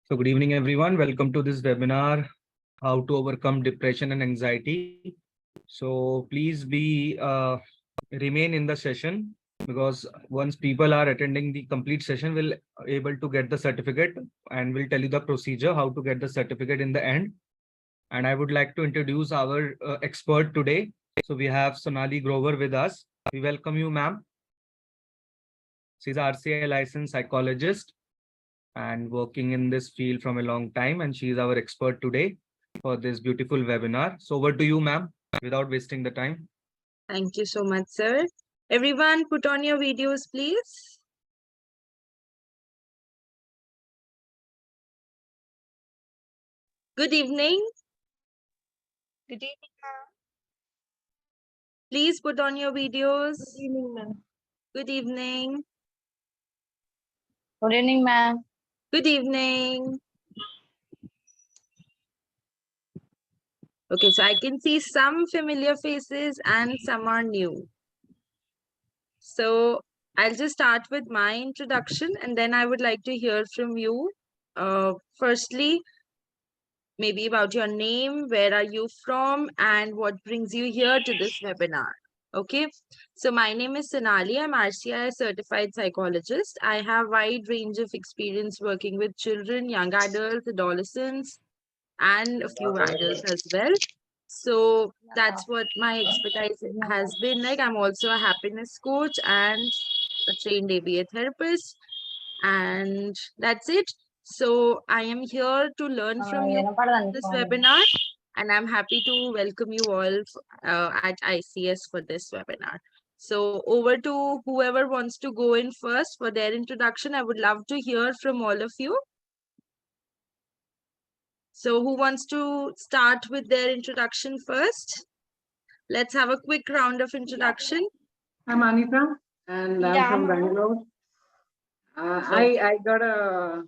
So good evening, everyone. Welcome to this webinar, How to Overcome Depression and Anxiety. So please remain in the session, because once people are attending the complete session, we'll able to get the certificate, and we'll tell you the procedure, how to get the certificate in the end. And I would like to introduce our expert today. So we have Sonali Grover with us. We welcome you, ma'am. She's a RCI licensed psychologist and working in this field from a long time, and she is our expert today for this beautiful webinar. So over to you, ma'am, without wasting the time. Thank you so much, sir. Everyone, put on your videos, please. Good evening. Good evening, ma'am. Please put on your videos. Good evening, ma'am. Good evening. Good evening, ma'am. Good evening. Okay, so I can see some familiar faces and some are new. So I'll just start with my introduction, and then I would like to hear from you. Firstly, maybe about your name, where are you from, and what brings you here to this webinar. Okay, so my name is Sonali. I'm RCI certified psychologist. I have wide range of experience working with children, young adults, adolescents, and a few adults as well. So that's what my expertise has been like. I'm also a happiness coach and a trained ABA therapist, and that's it. So I am here to learn from you this webinar, and I'm happy to welcome you all at ICS for this webinar. So over to whoever wants to go in first for their introduction. I would love to hear from all of you. So who wants to start with their introduction first? Let's have a quick round of introduction. I'm Anita, and I'm from Bangalore. I got a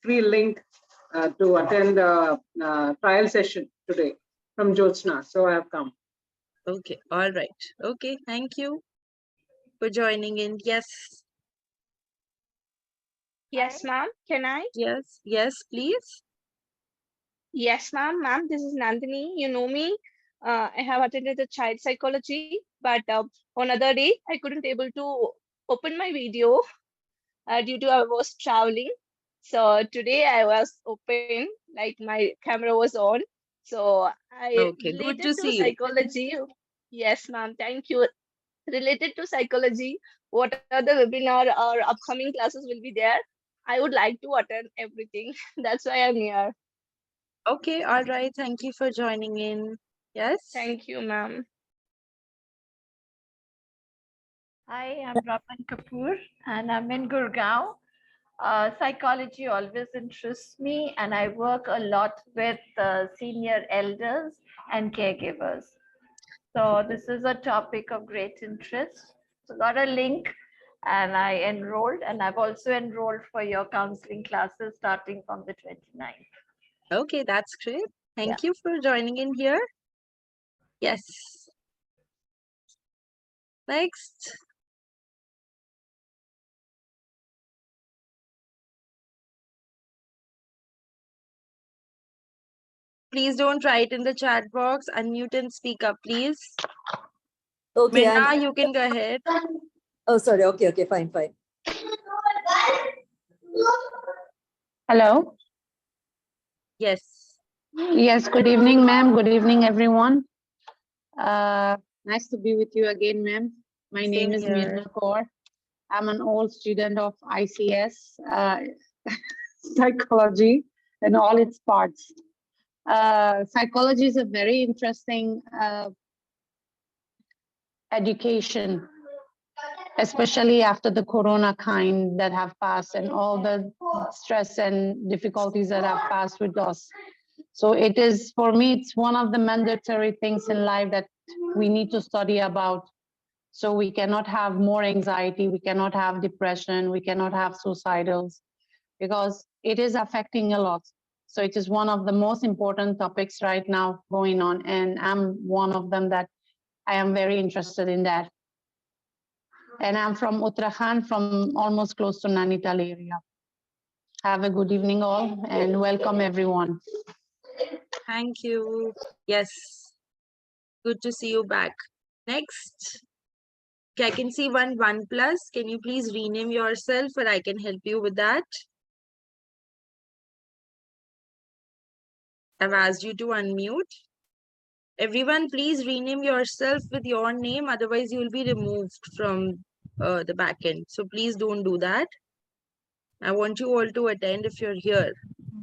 free link to attend the trial session today from Jyotsna, so I have come. Okay, all right. Okay, thank you for joining in. Yes. Yes, ma'am. Can I? Yes, please. Yes, ma'am. Ma'am, this is Nandini. You know me. I have attended the child psychology, but on other day I couldn't able to open my video due to I was traveling. So today I was open, like my camera was on. So I Okay, good to related to see you. psychology. Yes, ma'am. Thank you. Related to psychology, what are the webinar or upcoming classes will be there? I would like to attend everything. That's why I'm here. Okay, all right. Thank you for joining in. Yes. Thank you, ma'am. Hi, I'm Raman Kapoor and I'm in Gurgaon. Psychology always interests me, and I work a lot with senior elders and caregivers. So this is a topic of great interest. So got a link and I enrolled, and I've also enrolled for your counseling classes starting from the 29th. Okay, that's great. Thank you for joining in here. Yes. Next. Please don't write in the chat box. Unmute and speak up, please. Okay. Minna, you can go ahead. Oh, sorry. Okay, fine. Hello. Yes. Yes, good evening, ma'am. Good evening, everyone. Nice to be with you again, ma'am. My name is Meena Kaur. I'm an old student of ICS psychology and all its parts. Psychology is a very interesting education, especially after the corona kind that have passed and all the stress and difficulties that have passed with us. So it is, for me, it's one of the mandatory things in life that we need to study about. So we cannot have more anxiety, we cannot have depression, we cannot have suicidals, because it is affecting a lot. So it is one of the most important topics right now going on, and I'm one of them that I am very interested in that. And I'm from Uttarakhand, from almost close to Nainital area. Have a good evening all and welcome everyone. Thank you. Yes. Good to see you back. Next. Okay, I can see one plus. Can you please rename yourself or I can help you with that? I've asked you to unmute. Everyone, please rename yourself with your name. Otherwise, you will be removed from the backend. So please don't do that. I want you all to attend if you're here.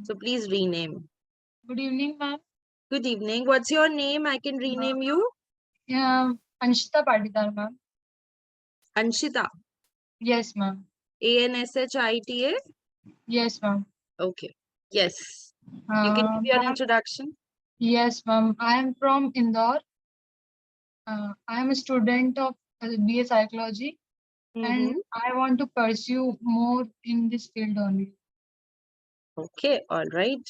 So please rename. Good evening, ma'am. Good evening. What's your name? I can rename you. Yeah, Anshita Patidar, ma'am. Anshita. Yes, ma'am. ANSHITA. Yes, ma'am. Okay. Yes. You can give your Ma'am, introduction. yes, ma'am. I am from Indore. I am a student of BA Psychology, and Mhm. I want to pursue more in this field only. Okay. All right.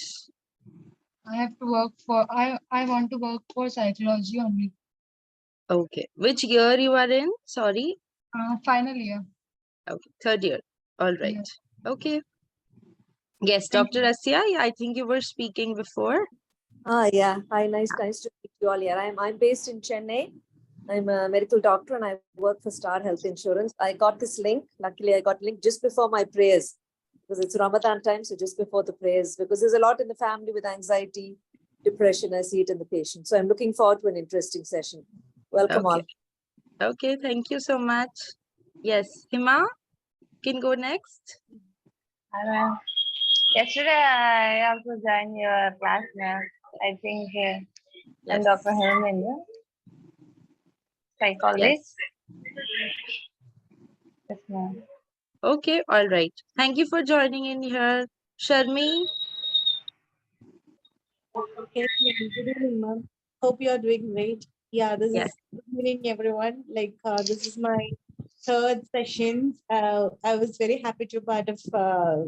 I have to work for. I want to work for psychology only. Okay. Which year you are in? Sorry. Final year. Okay. Third year. All right. Yes. Okay. Yes, Thank Dr. you. Asya, yeah, I think you were speaking before. Yeah. Hi, nice to meet you all here. I'm based in Chennai. I'm a medical doctor and I work for Star Health Insurance. I got this link. Luckily, I got link just before my prayers because it's Ramadan time. So just before the prayers, because there's a lot in the family with anxiety, depression. I see it in the patient. So I'm looking forward to an interesting session. Welcome Okay. all. Okay, thank you so much. Yes, Hima, can go next. Hi, ma'am. Yesterday, I also joined your class, ma'am. I think I'm Yes. Dr. Herminder, psychologist. Yes, ma'am. Okay, all right. Thank you for joining in here. Sharmi, Okay, good evening, ma'am. Hope you are doing great. Yeah, this yes. is good evening, everyone. This is my third session. I was very happy to be part of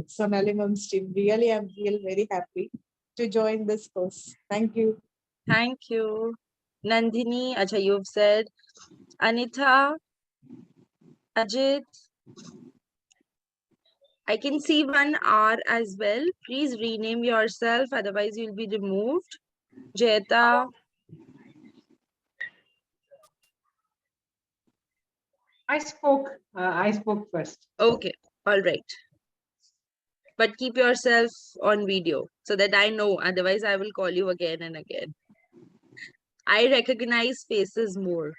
Sonali Ma'am's team. Really, I feel very happy to join this course. Thank you. Thank you. Nandini, Acha, you've said. Anita, Ajit. I can see one R as well. Please rename yourself, otherwise you'll be removed. Jeta, I spoke first. okay, all right. But keep yourself on video so that I know. Otherwise, I will call you again and again. I recognize faces more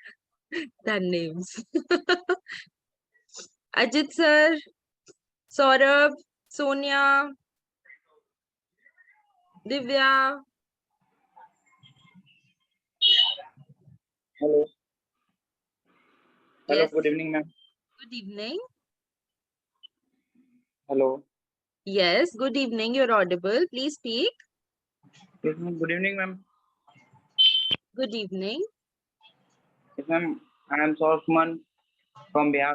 than names. Ajit sir, Saurabh, Sonia, Divya. Hello. Hello, Yes. good evening, ma'am. Good evening. Hello. Yes, good evening. You're audible. Please speak. Yes, ma'am. Good evening, ma'am. Good evening. Yes, ma'am. I am Saurabh from Bihar,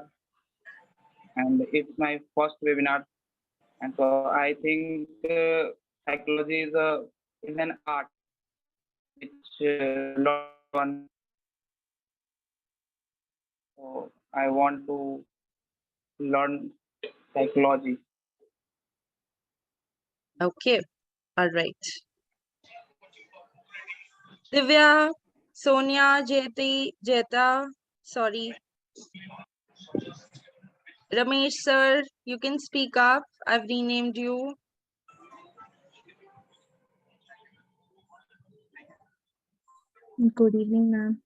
and it's my first webinar. And so I think psychology is an art which learn. So I want to learn psychology. Okay. All right. Divya, Sonia, Jeta. Sorry. Ramesh sir, you can speak up. I've renamed you. Good evening, ma'am.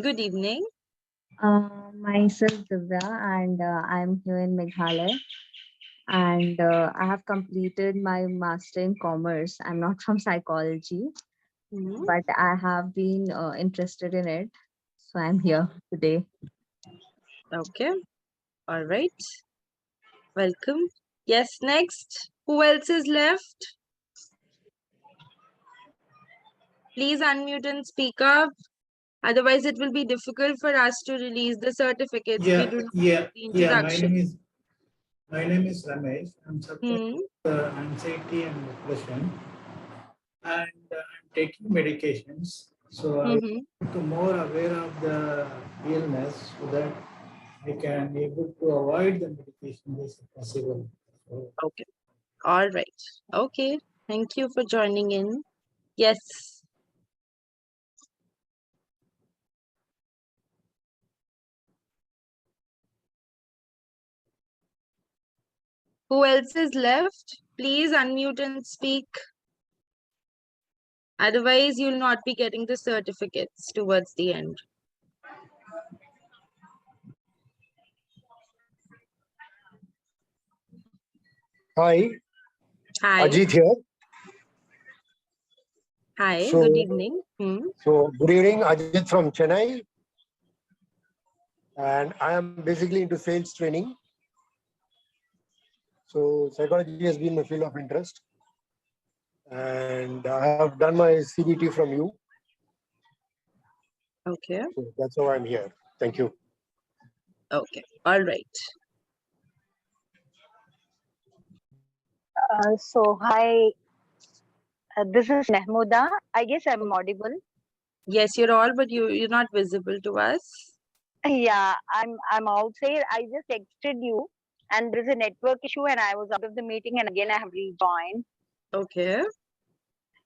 Good evening. Myself Divya, and I'm here in Meghalaya. And I have completed my master in commerce. I'm not from psychology, but I have been interested in it. So I'm here today. Okay. All right. Welcome. Yes, next. Who else is left? Please unmute and speak up. Otherwise, it will be difficult for us to release the certificates. We do not have the introduction. My name is Ramesh. I'm suffering anxiety and depression, and I'm taking medications. So I want to more aware of the illness so that I can able to avoid the medication if possible. So, okay. All right. Okay. Thank you for joining in. Yes. Who else is left? Please unmute and speak. Otherwise, you'll not be getting the certificates towards the end. Hi, Hi. Ajit here. Hi. So, Good evening. good evening, Ajit from Chennai. And I am basically into sales training. So psychology has been my field of interest. And I have done my CBT from you. Okay. So that's how I'm here. Thank you. Okay. All right. Hi, this is Mahmouda. I guess I'm audible. Yes, you're all, but you're not visible to us. Yeah, I'm outside. I just texted you, and there's a network issue, and I was out of the meeting, and again I have rejoined. Okay.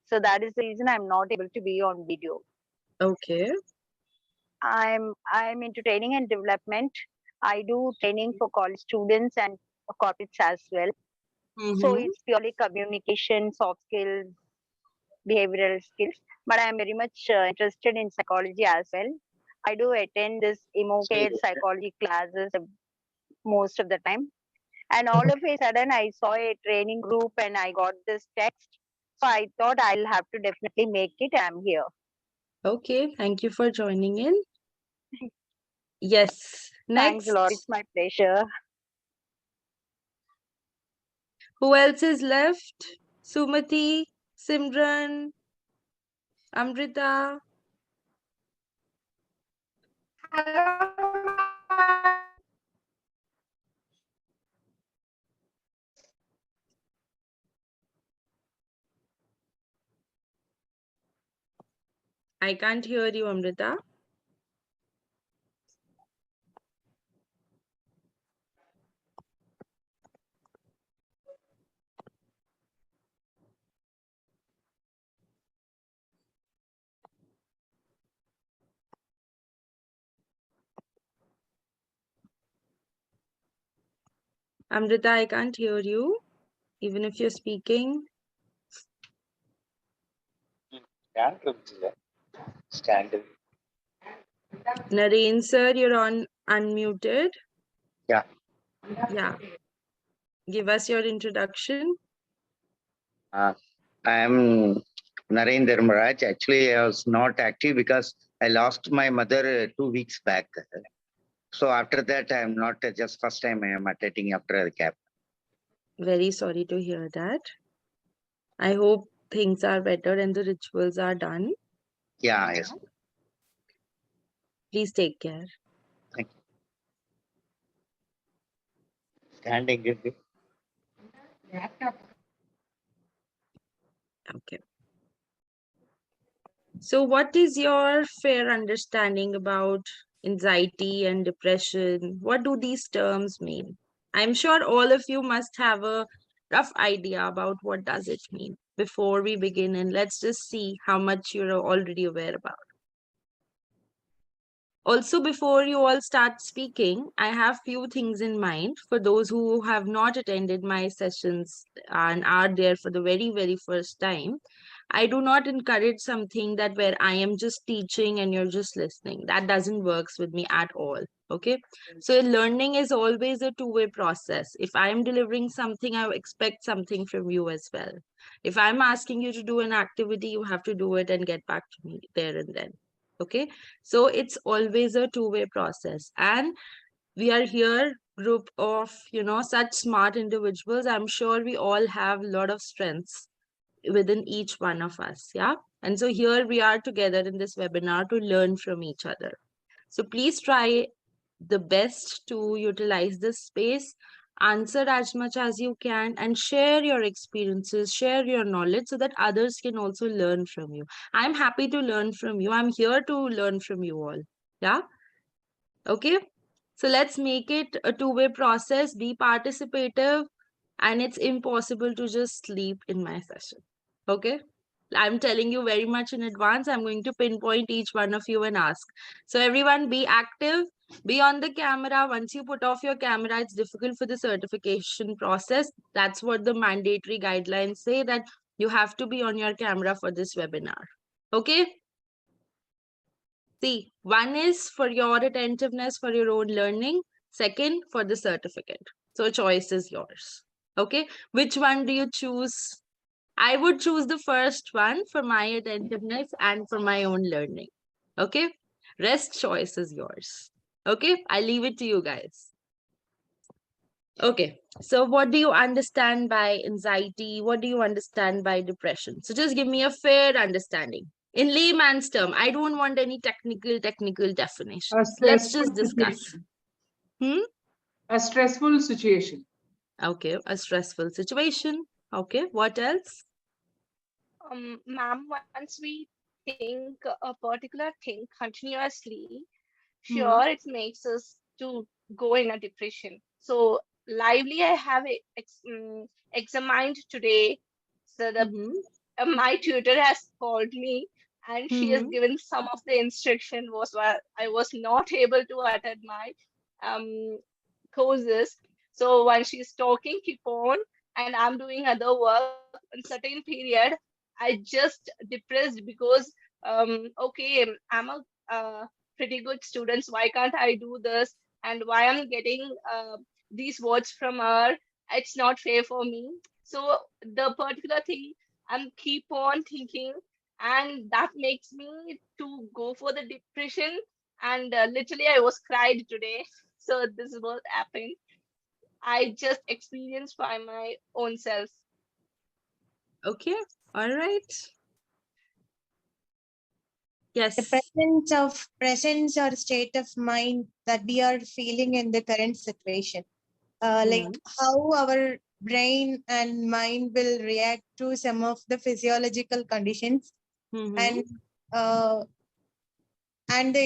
So that is the reason I'm not able to be on video. Okay. I'm into training and development. I do training for college students and corporates as well. So it's purely communication, soft skills, behavioral skills. But I'm very much interested in psychology as well. I do attend this EmoCare psychology classes most of the time. And all of a sudden, I saw a training group and I got this text. So I thought I'll have to definitely make it. I'm here. Okay. Thank you for joining in. Yes. Thanks a lot. It's my pleasure. Who else is left? Sumati, Simran, Amrita. I can't hear you, Amrita. Amrita, I can't hear you, even if you're speaking. Naren sir, you're on unmuted. Yeah. Yeah. Give us your introduction. I am Naren Dharmaraj. Actually, I was not active because I lost my mother 2 weeks back. So after that, I am not just first time I am attending after the cap. Very sorry to hear that. I hope things are better and the rituals are done. Yeah, yes. Please take care. Thank you. Standing. Okay. So what is your fair understanding about anxiety and depression? What do these terms mean? I'm sure all of you must have a rough idea about what does it mean before we begin, and let's just see how much you're already aware about. Also, before you all start speaking, I have few things in mind for those who have not attended my sessions and are there for the very, very first time. I do not encourage something that where I am just teaching and you're just listening. That doesn't works with me at all. Okay. So learning is always a two-way process. If I am delivering something, I expect something from you as well. If I'm asking you to do an activity, you have to do it and get back to me there and then. Okay. So it's always a two-way process. And we are here group of, such smart individuals. I'm sure we all have a lot of strengths within each one of us. Yeah. And so here we are together in this webinar to learn from each other. So please try the best to utilize this space, answer as much as you can, and share your experiences, share your knowledge so that others can also learn from you. I'm happy to learn from you. I'm here to learn from you all. Yeah. Okay. So let's make it a two-way process. Be participative. and it's impossible to just sleep in my session. Okay. I'm telling you very much in advance. I'm going to pinpoint each one of you and ask. So everyone be active, be on the camera. Once you put off your camera, it's difficult for the certification process. That's what the mandatory guidelines say, that you have to be on your camera for this webinar. Okay. See, one is for your attentiveness for your own learning. Second, for the certificate. So choice is yours. Okay. Which one do you choose? I would choose the first one for my attentiveness and for my own learning. Okay. Rest choice is yours. Okay. I leave it to you guys. Okay. So what do you understand by anxiety? What do you understand by depression? So just give me a fair understanding. In layman's term, I don't want any technical definitions. Let's just discuss. A stressful situation. Okay. A stressful situation. Okay. What else? Ma'am, once we think a particular thing continuously, Hmm. sure, it makes us to go in a depression. So lively, I have examined today. So my tutor has called me and she has given some of the instruction was why I was not able to attend my courses. So when she's talking, keep on, and I'm doing other work in certain period, I just depressed because okay, I'm a pretty good student. Why can't I do this? And why I'm getting these words from her? It's not fair for me. So the particular thing I'm keep on thinking, and that makes me to go for the depression. And literally, I was cried today. So this is what happened. I just experienced by my own self. Okay. All right. Yes. The presence or state of mind that we are feeling in the current situation. Like how our brain and mind will react to some of the physiological conditions and the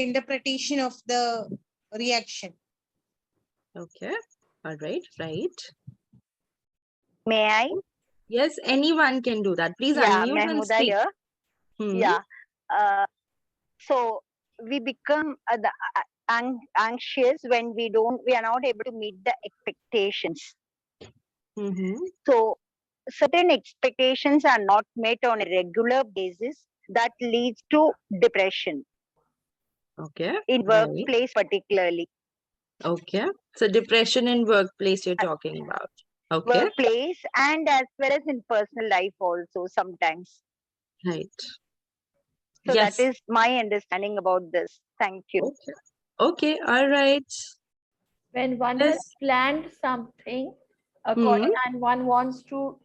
interpretation of the reaction. Okay. All right. Right. May I? Yes, anyone can do that. Please Yeah, unmute and Mahmooda speak. here. Yeah. So we become anxious when we are not able to meet the expectations. So certain expectations are not met on a regular basis. That leads to depression. Okay. In workplace particularly. Okay. So depression in workplace you're talking about. Okay. Workplace and as well as in personal life also sometimes. Right. So yes. That is my understanding about this. Thank you. Okay. Okay. All right. When one has planned something according and one wants to,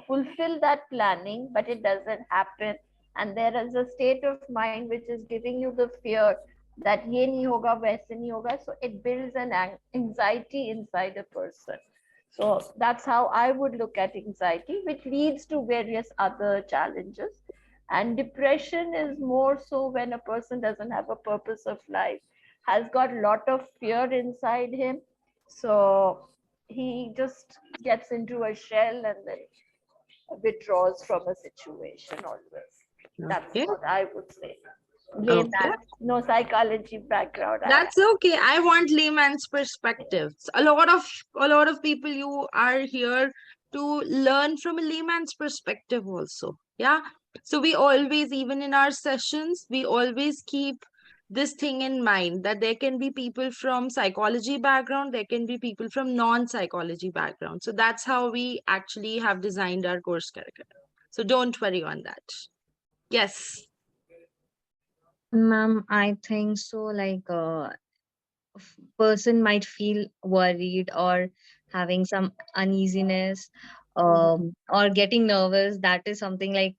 fulfill that planning, but it doesn't happen. And there is a state of mind which is giving you the fear that ye nahi hoga, waise nahi hoga. So it builds an anxiety inside a person. So that's how I would look at anxiety, which leads to various other challenges. And depression is more so when a person doesn't have a purpose of life, has got a lot of fear inside him. So he just gets into a shell and then withdraws from a situation always. That's what I would say. Layman, no psychology background. That's okay. I want layman's perspective. A lot of people, you are here to learn from a layman's perspective also. Yeah. So we always, even in our sessions, we always keep this thing in mind that there can be people from psychology background, there can be people from non-psychology background. So that's how we actually have designed our course curriculum. So don't worry on that. Yes. Ma'am, I think so. Like person might feel worried or having some uneasiness or getting nervous. That is something like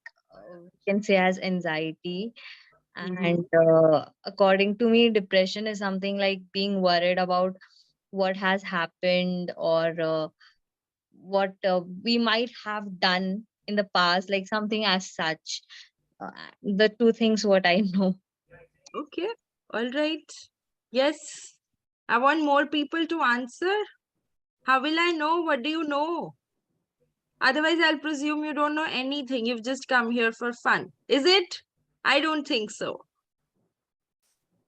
we can say as anxiety. And according to me, depression is something like being worried about what has happened or what we might have done in the past, like something as such. The two things what I know. Okay. All right. Yes. I want more people to answer. How will I know? What do you know? Otherwise, I'll presume you don't know anything. You've just come here for fun. Is it? I don't think so.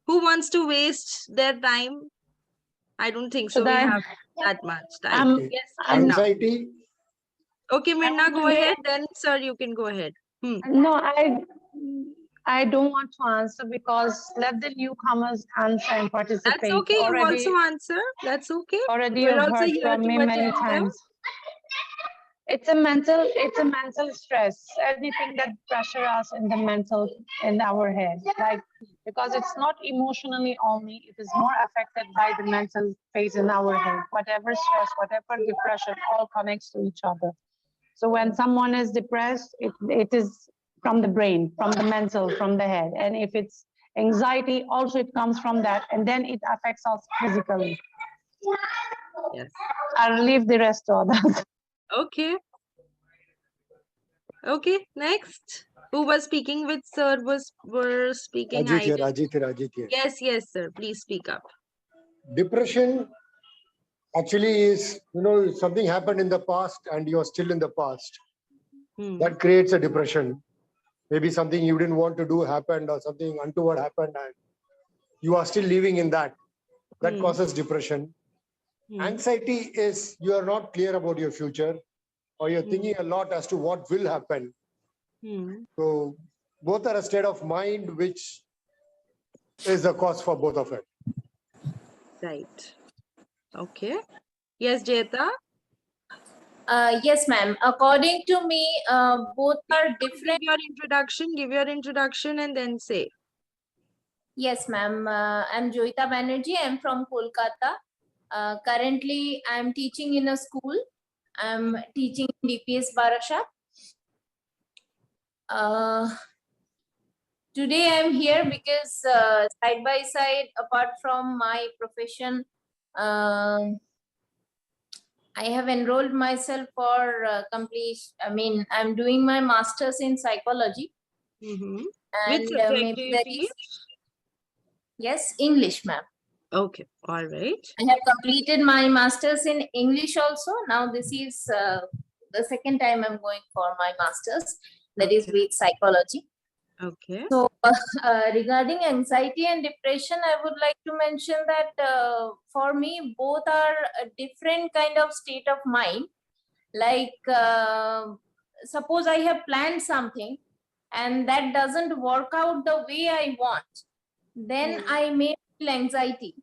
Who wants to waste their time? I don't think so. We have that much time. Yes, Mirna. Anxiety. Okay, Mirna, go ahead. Then, sir, you can go ahead. No, I don't want to answer because let the newcomers answer and participate. That's okay. You also answer. That's okay. Already We're you've also heard here from to me many attend them. times. It's a mental stress. Anything that pressure us in the mental, in our head, like, because it's not emotionally only, it is more affected by the mental phase in our head. Whatever stress, whatever depression, all connects to each other. So when someone is depressed, it is from the brain, from the mental, from the head. And if it's anxiety, also it comes from that, and then it affects us physically. Yes. I'll leave the rest to others. Okay. Okay, next. Who was speaking with sir? Were speaking. Ajit here. Yes, sir. Please speak up. Depression actually is, something happened in the past and you're still in the past. That creates a depression. Maybe something you didn't want to do happened, or something untoward happened, and you are still living in that. That causes depression. Anxiety is you are not clear about your future, or you're thinking a lot as to what will happen. So both are a state of mind which is the cause for both of it. Right. Okay. Yes, Jeta. Yes, ma'am. According to me, both are different. Give your introduction and then say. Yes, ma'am. I'm Joita Banerjee. I'm from Kolkata. Currently, I'm teaching in a school. I'm teaching in DPS Barasha. Today, I'm here because side by side, apart from my profession, I have enrolled myself for I'm doing my master's in psychology. Which And subject do you teach? Yes, English, ma'am. Okay, all right. I have completed my master's in English also. Now this is the second time I'm going for my master's, that is with psychology. Okay. So regarding anxiety and depression, I would like to mention that for me, both are a different kind of state of mind. Like suppose I have planned something and that doesn't work out the way I want, then I may feel anxiety.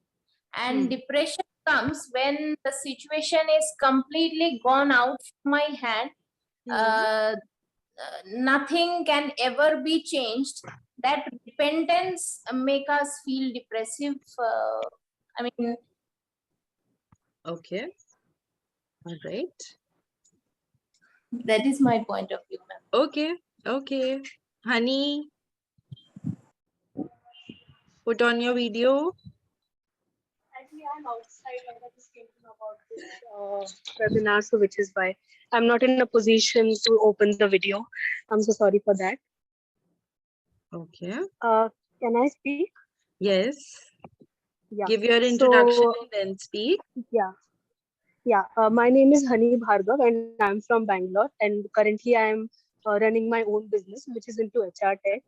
And depression comes when the situation is completely gone out of my hand. Nothing can ever be changed. That dependence make us feel depressive. Okay. All right. That is my point of view, ma'am. Okay. Okay. Honey, put on your video. Actually, I'm outside and I just came to know about this webinar, so which is why I'm not in a position to open the video. I'm so sorry for that. Okay. Can I speak? Yes. Yeah. Give your introduction So, and then speak. yeah. My name is Hani Bhargav and I'm from Bangalore, and currently I'm running my own business, which is into HR tech.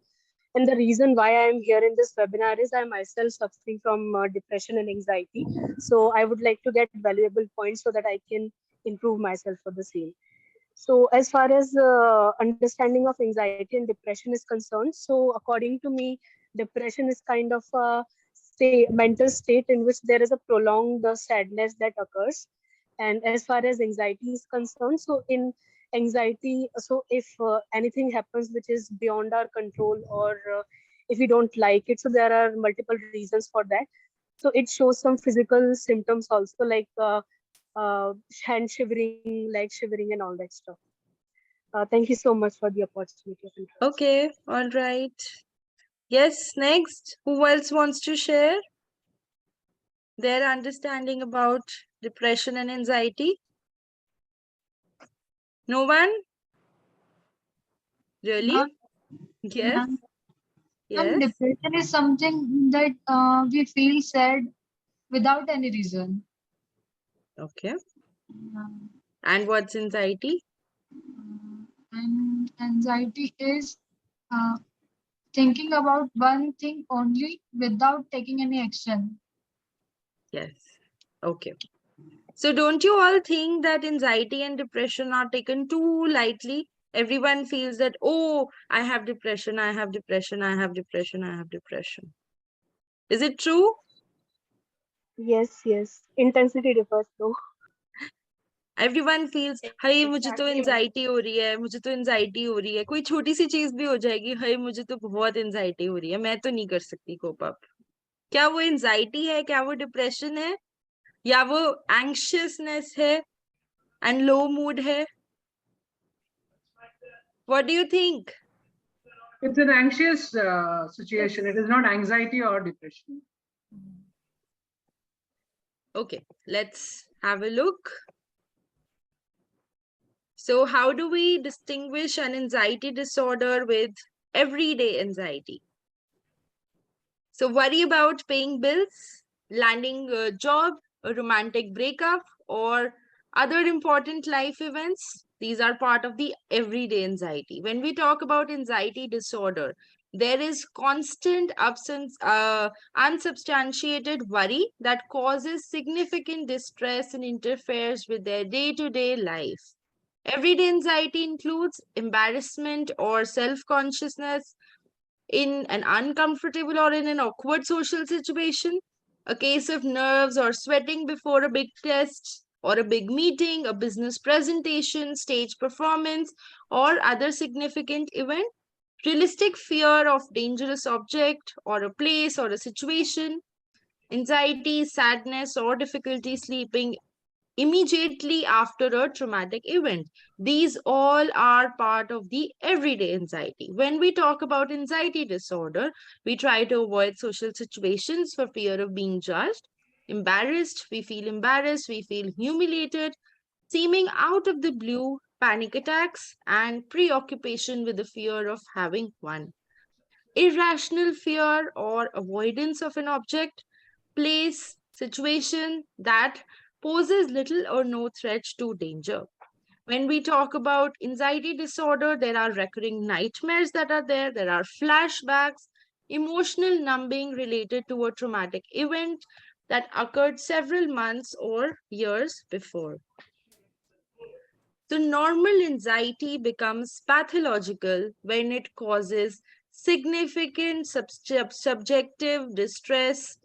And the reason why I'm here in this webinar is I myself suffering from depression and anxiety. So I would like to get valuable points so that I can improve myself for the same. So as far as understanding of anxiety and depression is concerned, so according to me, depression is kind of a mental state in which there is a prolonged sadness that occurs. And as far as anxiety is concerned, so in anxiety, so if anything happens which is beyond our control, or if we don't like it, so there are multiple reasons for that. So it shows some physical symptoms also, like hand shivering, leg shivering, and all that stuff. Thank you so much for the opportunity. Okay, all right. Yes, next. Who else wants to share their understanding about depression and anxiety? No one? Really? Yes. Yes. Depression is something that we feel sad without any reason. Okay. And what's anxiety? anxiety is thinking about one thing only without taking any action. Yes. Okay. So don't you all think that anxiety and depression are taken too lightly? Everyone feels that, oh, I have depression, I have depression, I have depression, I have depression. Is it true? Yes, yes. Intensity differs though. Everyone feels, हाय मुझे तो anxiety हो रही है, मुझे तो anxiety हो रही है, कोई छोटी सी चीज भी हो जाएगी, हाय मुझे तो बहुत एंजाइटी हो रही है, मैं तो नहीं कर सकती कोप अप। क्या वो एंजाइटी है, क्या वो डिप्रेशन है, या वो एंग्शियसनेस है एंड लो मूड है? What do you think? It's an anxious situation. It is not anxiety or depression. Okay, let's have a look. So how do we distinguish an anxiety disorder with everyday anxiety? So worry about paying bills, landing a job, a romantic breakup, or other important life events. These are part of the everyday anxiety. When we talk about anxiety disorder, there is constant unsubstantiated worry that causes significant distress and interferes with their day-to-day life. Everyday anxiety includes embarrassment or self-consciousness in an uncomfortable or in an awkward social situation, a case of nerves or sweating before a big test or a big meeting, a business presentation, stage performance, or other significant event, realistic fear of dangerous object or a place or a situation, anxiety, sadness, or difficulty sleeping immediately after a traumatic event. These all are part of the everyday anxiety. When we talk about anxiety disorder, we try to avoid social situations for fear of being judged. Embarrassed, we feel humiliated, seeming out of the blue, panic attacks, and preoccupation with the fear of having one. Irrational fear or avoidance of an object, place, situation that poses little or no threat to danger. When we talk about anxiety disorder, there are recurring nightmares that are there are flashbacks, emotional numbing related to a traumatic event that occurred several months or years before. So normal anxiety becomes pathological when it causes significant subjective distress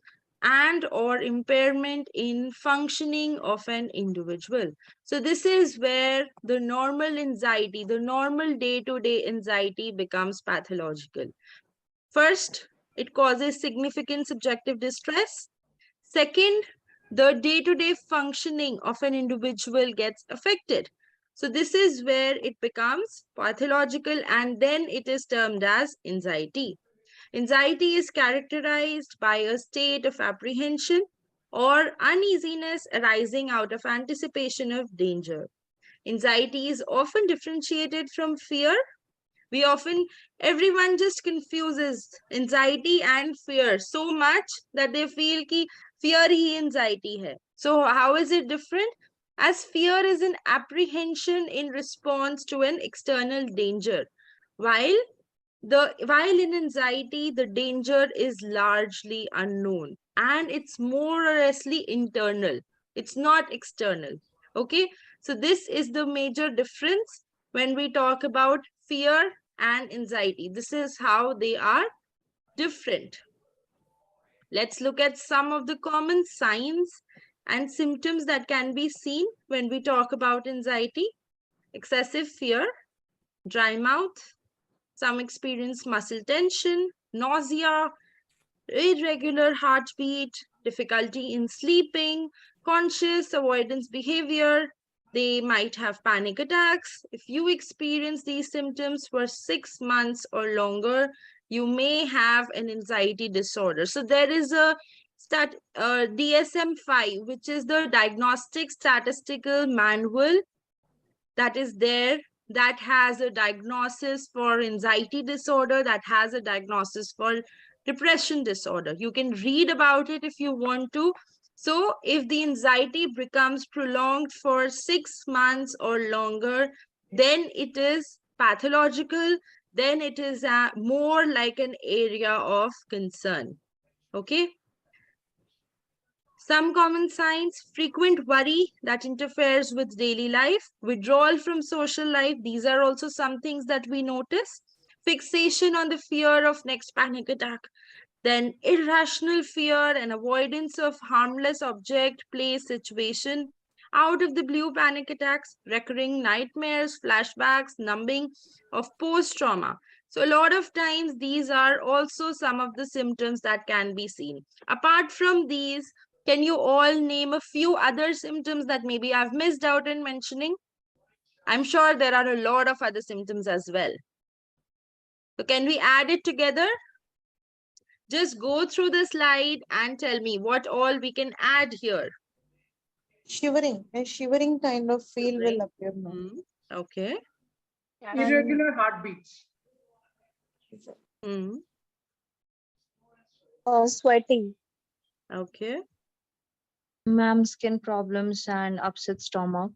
and or impairment in functioning of an individual. So this is where the normal anxiety, the normal day-to-day anxiety becomes pathological. First, it causes significant subjective distress. Second, the day-to-day functioning of an individual gets affected. So this is where it becomes pathological, and then it is termed as anxiety. Anxiety is characterized by a state of apprehension or uneasiness arising out of anticipation of danger. Anxiety is often differentiated from fear. Everyone just confuses anxiety and fear so much that they feel ki fear hi anxiety hai. So how is it different? As fear is an apprehension in response to an external danger, while in anxiety, the danger is largely unknown and it's more or lessly internal. It's not external. Okay. So this is the major difference when we talk about fear and anxiety. This is how they are different. Let's look at some of the common signs and symptoms that can be seen when we talk about anxiety. Excessive fear, dry mouth, some experience muscle tension, nausea, irregular heartbeat, difficulty in sleeping, conscious avoidance behavior. They might have panic attacks. If you experience these symptoms for 6 months or longer, you may have an anxiety disorder. So there is a DSM-5, which is the Diagnostic Statistical Manual that is there, that has a diagnosis for anxiety disorder, that has a diagnosis for depression disorder. You can read about it if you want to. So if the anxiety becomes prolonged for 6 months or longer, then it is pathological, then it is more like an area of concern. Okay. Some common signs: frequent worry that interferes with daily life, withdrawal from social life. These are also some things that we notice. Fixation on the fear of next panic attack. Then irrational fear and avoidance of harmless object, place, situation. Out of the blue panic attacks, recurring nightmares, flashbacks, numbing of post-trauma. So a lot of times these are also some of the symptoms that can be seen. Apart from these, can you all name a few other symptoms that maybe I've missed out in mentioning? I'm sure there are a lot of other symptoms as well. So can we add it together? Just go through the slide and tell me what all we can add here. Shivering, a shivering kind of feel will appear now. Okay. Irregular heartbeats. Sweating. Okay. Ma'am, skin problems and upset stomach.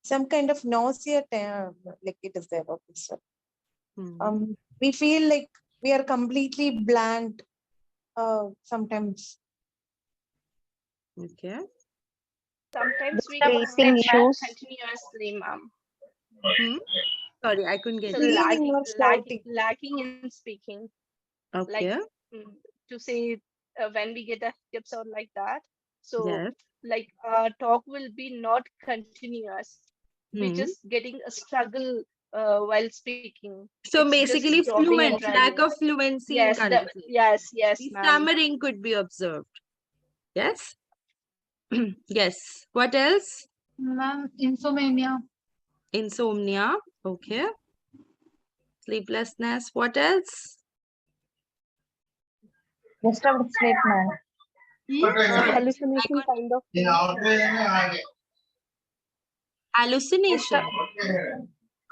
Some kind of nausea, like it is there, officer. We feel like we are completely blank sometimes. Okay. Sometimes we Breathing step back issues. continuously, ma'am. Sorry, I couldn't get So it. lacking in speaking. Okay. Like to say when we get the hiccups or like that. So Yes. like talk will be not continuous. We're just getting a struggle while speaking. So It's just basically dropping and fluent, lack running. of fluency Yes, in conversation. yes, The ma'am. stammering could be observed. Yes? Yes. What else? Ma'am, insomnia. Insomnia. Okay. Sleeplessness. What else? Disturbed sleep, ma'am. Hallucination kind of. Hallucination.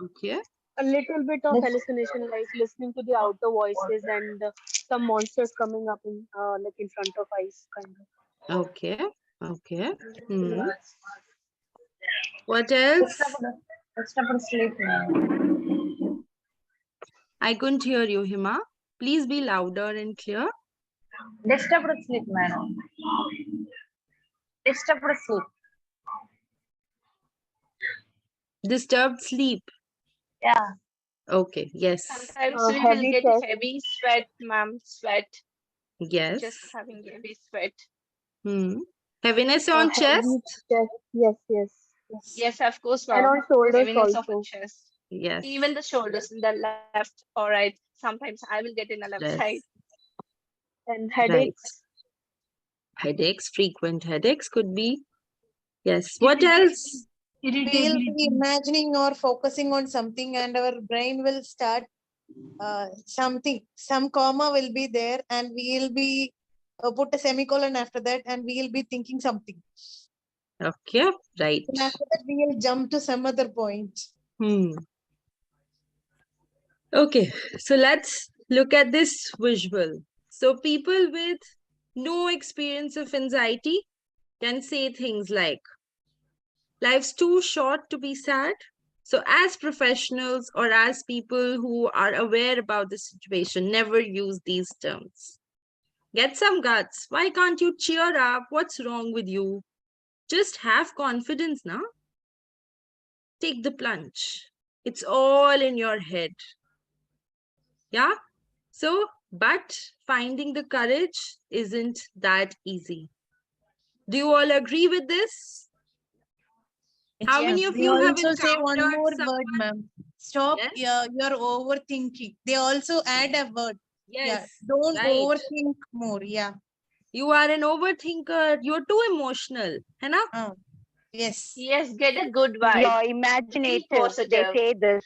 Okay. A little bit of hallucination, like listening to the outer voices and some monsters coming up in like in front of eyes, kind of. Okay. Okay. What else? Disturbed sleep, ma'am. I couldn't hear you, Hima. Please be louder and clear. Disturbed sleep, madam. Disturbed sleep. Disturbed sleep. Yeah. Okay. Yes. Sometimes we will get heavy sweat, ma'am. Sweat. Yes. Just having heavy sweat. Heaviness on chest? Yes. Yes, of course, And ma'am. on shoulders Heaviness of also. the chest. Yes. Even the shoulders in the left or right. Sometimes I will get in the left Yes. side. And Right. headaches. Headaches, frequent headaches could be. Yes. What else? We'll be imagining or focusing on something and our brain will start some comma will be there and we'll be put a semicolon after that and we'll be thinking something. Okay. Right. And after that we'll jump to some other point. Okay. So let's look at this visual. So people with no experience of anxiety can say things like, life's too short to be sad. So as professionals or as people who are aware about the situation, never use these terms. Get some guts. Why can't you cheer up? What's wrong with you? Just have confidence now. Take the plunge. It's all in your head. Yeah? So, but finding the courage isn't that easy. Do you all agree with this? How many of They you have also say one encountered more someone? word, ma'am. Stop. Yes? You're overthinking. They also add a word. Yes. Don't right. overthink more. Yeah. You are an overthinker. You're too emotional. Hai na? Yes. Yes, get a good vibe. You're imaginative. They Positive. say this.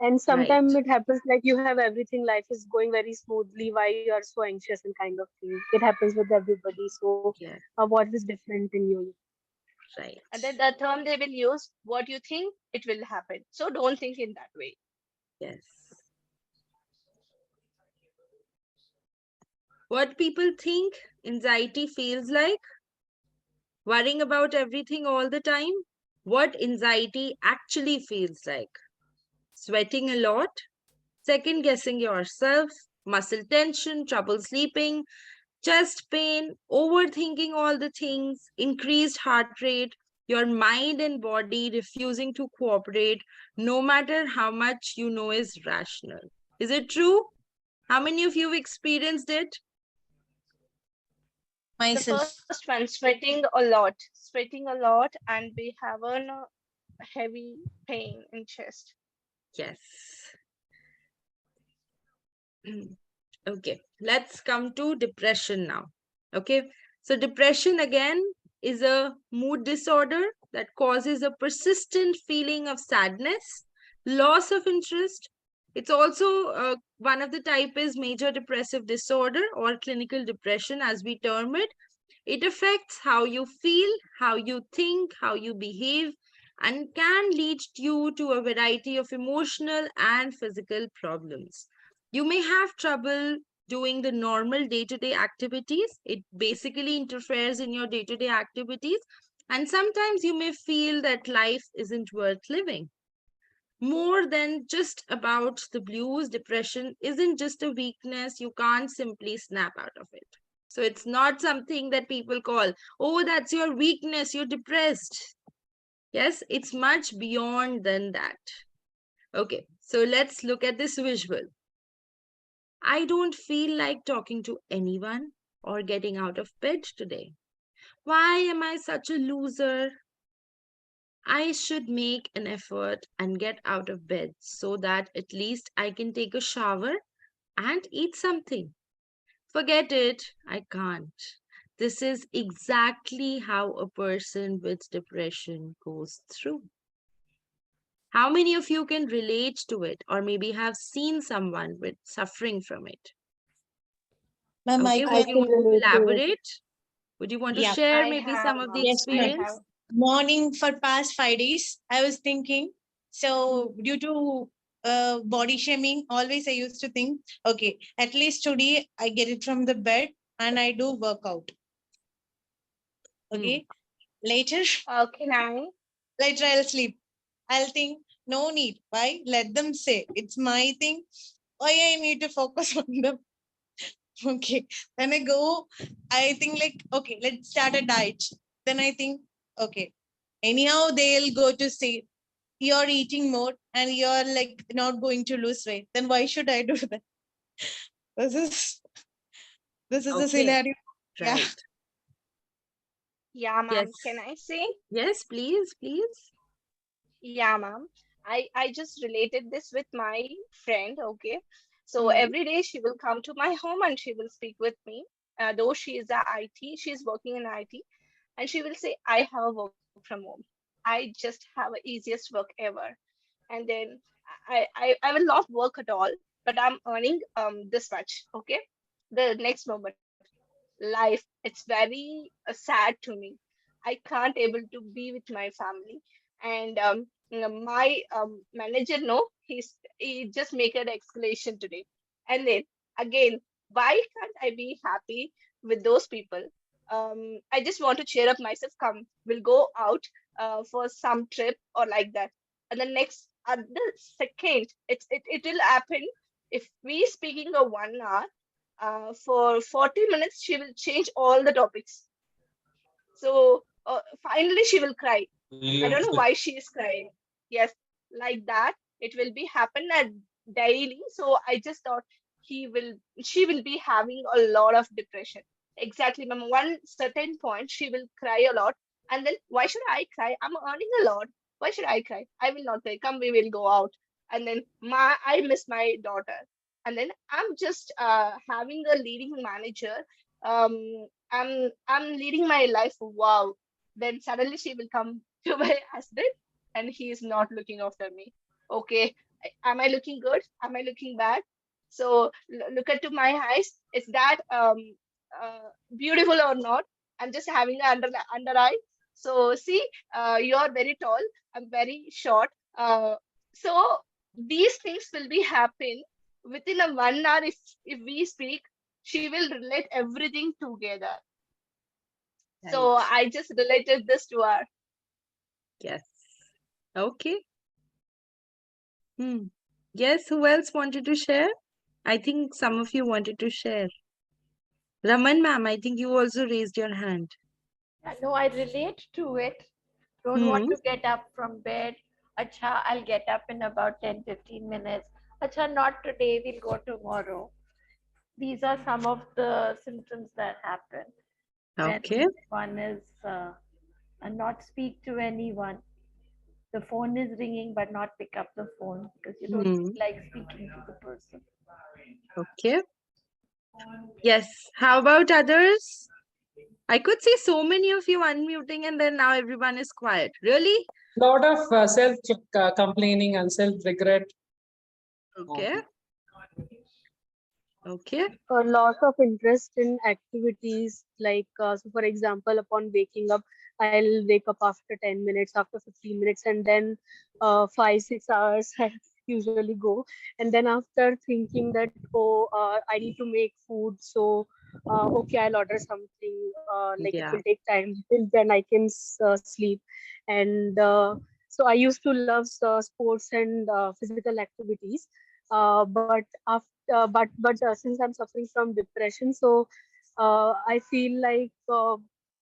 And sometimes it happens like you have everything, life is going very smoothly. Why you are so anxious and kind of thing. It happens with everybody. So what is different in you? Right. And then the term they will use, what you think, it will happen. So don't think in that way. Yes. What people think anxiety feels like? Worrying about everything all the time? what anxiety actually feels like. Sweating a lot, second guessing yourself, muscle tension, trouble sleeping, chest pain, overthinking all the things, increased heart rate, your mind and body refusing to cooperate, no matter how much you know is rational. Is it true? How many of you have experienced it? The first one, sweating a lot, and we have a heavy pain in chest. Yes. Okay, let's come to depression now. Okay, so depression again is a mood disorder that causes a persistent feeling of sadness, loss of interest. It's also one of the type is major depressive disorder or clinical depression as we term it. It affects how you feel, how you think, how you behave, and can lead you to a variety of emotional and physical problems. You may have trouble doing the normal day-to-day activities. It basically interferes in your day-to-day activities. And sometimes you may feel that life isn't worth living. More than just about the blues, depression isn't just a weakness. You can't simply snap out of it. So it's not something that people call, oh, that's your weakness, you're depressed. Yes, it's much beyond than that. Okay, so let's look at this visual. I don't feel like talking to anyone or getting out of bed today. Why am I such a loser? I should make an effort and get out of bed so that at least I can take a shower and eat something. Forget it, I can't. This is exactly how a person with depression goes through. How many of you can relate to it or maybe have seen someone with suffering from it? Okay, would you want to elaborate? Would you want to share maybe some of the experience? Morning for past 5 days, I was thinking, so due to body shaming, always I used to think, okay, at least today I get it from the bed and I do workout. Okay, later, later I'll sleep. I'll think, no need. Why? Let them say. It's my thing. Why I need to focus on them? Okay. Then I go, I think like, okay, let's start a diet. Then I think, okay, anyhow, they'll go to say, you're eating more and you're like not going to lose weight. Then why should I do that? This is the scenario. Yeah. Right. Yeah, ma'am. Yes. Can I say? Yes, please, please. Yeah, ma'am. I just related this with my friend. Okay. So every day she will come to my home and she will speak with me. Though she is a IT, she's working in IT, and she will say, I have a work from home. I just have the easiest work ever. And then I will not work at all, but I'm earning this much. Okay. The next moment, life, it's very sad to me. I can't able to be with my family. And my manager, no, he just make an escalation today. And then again, why can't I be happy with those people? I just want to cheer up myself. Come, we'll go out for some trip or like that. And the next other second, it will happen if we speaking a 1 hour. For 40 minutes, she will change all the topics. So finally, she will cry. I don't know why she is crying. Yes, like that. It will be happen at daily. So I just thought she will be having a lot of depression. Exactly, ma'am. One certain point, she will cry a lot. And then why should I cry? I'm earning a lot. Why should I cry? I will not cry. Come, we will go out. And then I miss my daughter. And then I'm just having a leading manager. I'm leading my life. Wow. Then suddenly she will come to my husband and he is not looking after me. Okay, am I looking good? Am I looking bad? So look at to my eyes. Is that beautiful or not? I'm just having an under eye. So see, you're very tall. I'm very short. So these things will be happen within a 1 hour. If we speak, she will relate everything together. So I just related this to her. Yes. Okay. Yes, who else wanted to share? I think some of you wanted to share. Raman ma'am, I think you also raised your hand. No, I relate to it. Don't want to get up from bed. Acha, I'll get up in about 10-15 minutes. Acha, not today, we'll go tomorrow. These are some of the symptoms that happen Okay. when one is and not speak to anyone. The phone is ringing, but not pick up the phone because you don't feel like speaking to the person. Okay. Yes. How about others? I could see so many of you unmuting and then now everyone is quiet. Really? Lot of self-complaining and self-regret. Okay. Okay. A loss of interest in activities like, so for example, upon waking up, I'll wake up after 10 minutes, after 15 minutes, and then 5-6 hours I usually go. And then after thinking that, I need to make food, so okay, I'll order something, like it will take time, till then I can sleep. And so I used to love sports and physical activities, but after since I'm suffering from depression, so I feel like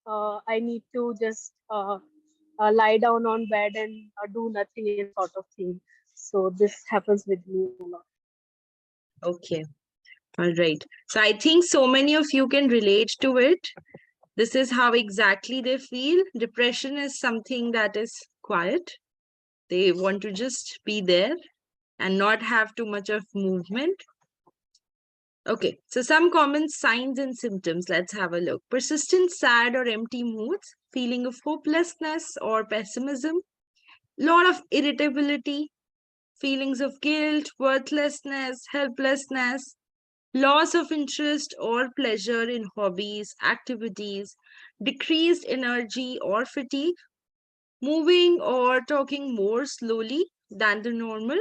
I need to just lie down on bed and do nothing in sort of thing. So this happens with me a lot. Okay. All right. So I think so many of you can relate to it. This is how exactly they feel. Depression is something that is quiet. They want to just be there and not have too much of movement. Okay, so some common signs and symptoms. Let's have a look. Persistent sad or empty moods, feeling of hopelessness or pessimism, lot of irritability, feelings of guilt, worthlessness, helplessness, loss of interest or pleasure in hobbies, activities, decreased energy or fatigue, moving or talking more slowly than the normal,